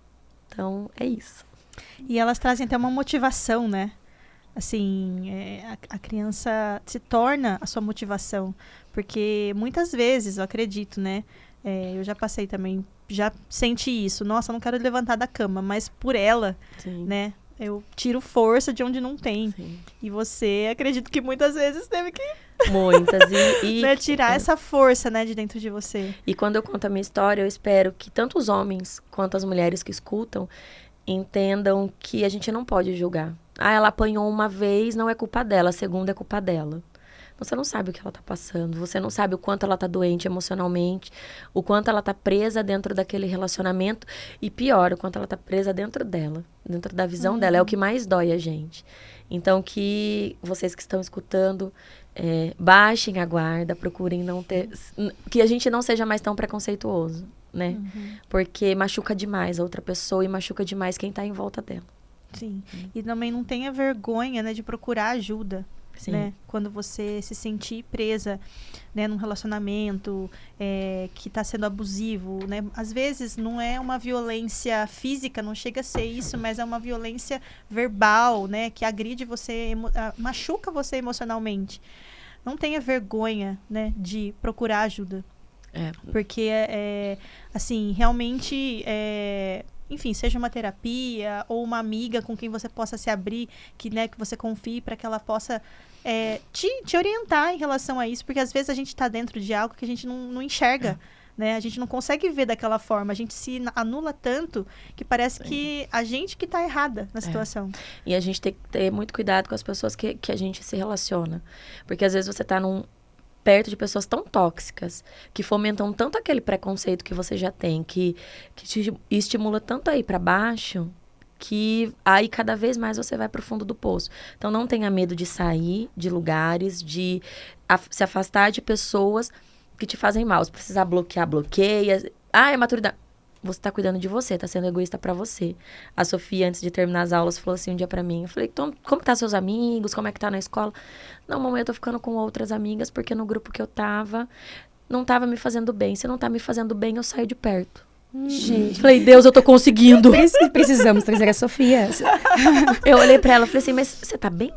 Então, é isso. E elas trazem até uma motivação, né? Assim, a criança se torna a sua motivação, porque muitas vezes, eu acredito, né? Eu já passei também, já senti isso. Nossa, eu não quero levantar da cama, mas por ela, sim, né? Eu tiro força de onde não tem. Sim. E você, acredito que muitas vezes teve que... Muitas. Né, tirar essa força, né, de dentro de você. E quando eu conto a minha história, eu espero que tanto os homens quanto as mulheres que escutam entendam que a gente não pode julgar. Ela apanhou uma vez, não é culpa dela. A segunda é culpa dela. Você não sabe o que ela está passando, você não sabe o quanto ela está doente emocionalmente, o quanto ela está presa dentro daquele relacionamento e pior, o quanto ela está presa dentro dela, dentro da visão dela. É o que mais dói a gente. Então, que vocês que estão escutando, baixem a guarda, procurem não ter... Que a gente não seja mais tão preconceituoso, né? Porque machuca demais a outra pessoa e machuca demais quem está em volta dela. Sim. E também não tenha vergonha, né, de procurar ajuda. Sim. Né? Quando você se sentir presa, né, num relacionamento que está sendo abusivo, né? Às vezes não é uma violência física, não chega a ser isso, mas é uma violência verbal, né, que agride você, machuca você emocionalmente. Não tenha vergonha, né, de procurar ajuda. Porque, assim, realmente... enfim, seja uma terapia ou uma amiga com quem você possa se abrir, que você confie, para que ela possa te orientar em relação a isso, porque às vezes a gente está dentro de algo que a gente não enxerga, né? A gente não consegue ver daquela forma, a gente se anula tanto que parece que a gente que está errada na situação. E a gente tem que ter muito cuidado com as pessoas que a gente se relaciona, porque às vezes você está perto de pessoas tão tóxicas, que fomentam tanto aquele preconceito que você já tem, que te estimula tanto aí pra baixo, que aí cada vez mais você vai pro fundo do poço. Então não tenha medo de sair de lugares, de se afastar de pessoas que te fazem mal. Se precisar bloquear, bloqueia. É maturidade. Você tá cuidando de você, tá sendo egoísta pra você. A Sofia, antes de terminar as aulas, falou assim um dia pra mim. Eu falei, então, como tá seus amigos? Como é que tá na escola? Não, mamãe, eu tô ficando com outras amigas, porque no grupo que eu tava, não tava me fazendo bem. Se não tá me fazendo bem, eu saio de perto. Gente. Falei, Deus, eu tô conseguindo. Precisamos trazer a Sofia. Eu olhei pra ela e falei assim, mas você tá bem?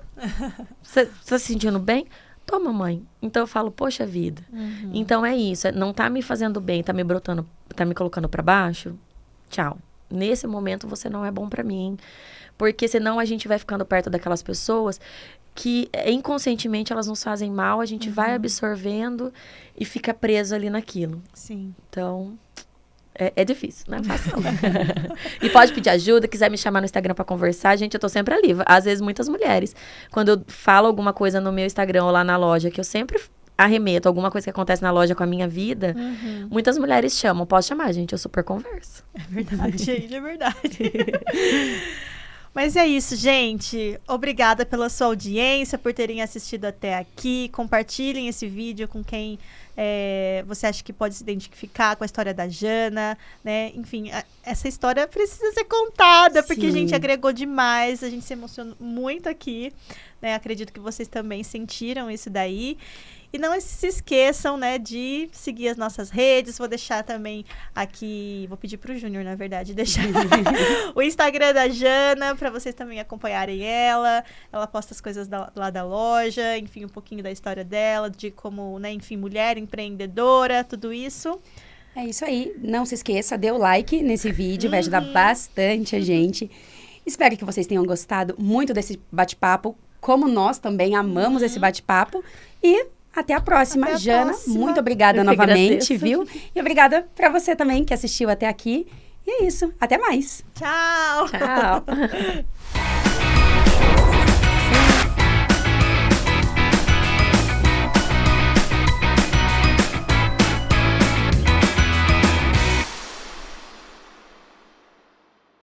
Você tá se sentindo bem? Tô, mamãe. Então eu falo, poxa vida. Então é isso, não tá me fazendo bem, tá me brotando, tá me colocando pra baixo, tchau. Nesse momento você não é bom pra mim. Porque senão a gente vai ficando perto daquelas pessoas que inconscientemente elas nos fazem mal, a gente vai absorvendo e fica preso ali naquilo. Sim. Então... É difícil, não é fácil. E pode pedir ajuda, quiser me chamar no Instagram pra conversar, gente, eu tô sempre ali. Às vezes, muitas mulheres, quando eu falo alguma coisa no meu Instagram ou lá na loja, que eu sempre arremeto alguma coisa que acontece na loja com a minha vida, muitas mulheres chamam. Posso chamar, gente, eu super converso. É verdade, gente, é verdade. Mas é isso, gente. Obrigada pela sua audiência, por terem assistido até aqui. Compartilhem esse vídeo com quem você acha que pode se identificar com a história da Jana, né? Enfim, essa história precisa ser contada, porque a gente agregou demais, a gente se emocionou muito aqui, né? Acredito que vocês também sentiram isso daí. E não se esqueçam, né, de seguir as nossas redes. Vou deixar também aqui, vou pedir pro Júnior, na verdade, deixar o Instagram da Jana, para vocês também acompanharem ela. Ela posta as coisas lá da loja, enfim, um pouquinho da história dela, de como, né, enfim, mulher empreendedora, tudo isso. É isso aí. Não se esqueça, dê o like nesse vídeo, vai ajudar bastante a gente. Espero que vocês tenham gostado muito desse bate-papo, como nós também amamos esse bate-papo. E até a próxima, Jana. Muito obrigada novamente, viu? E obrigada pra você também que assistiu até aqui. E é isso. Até mais. Tchau. Tchau.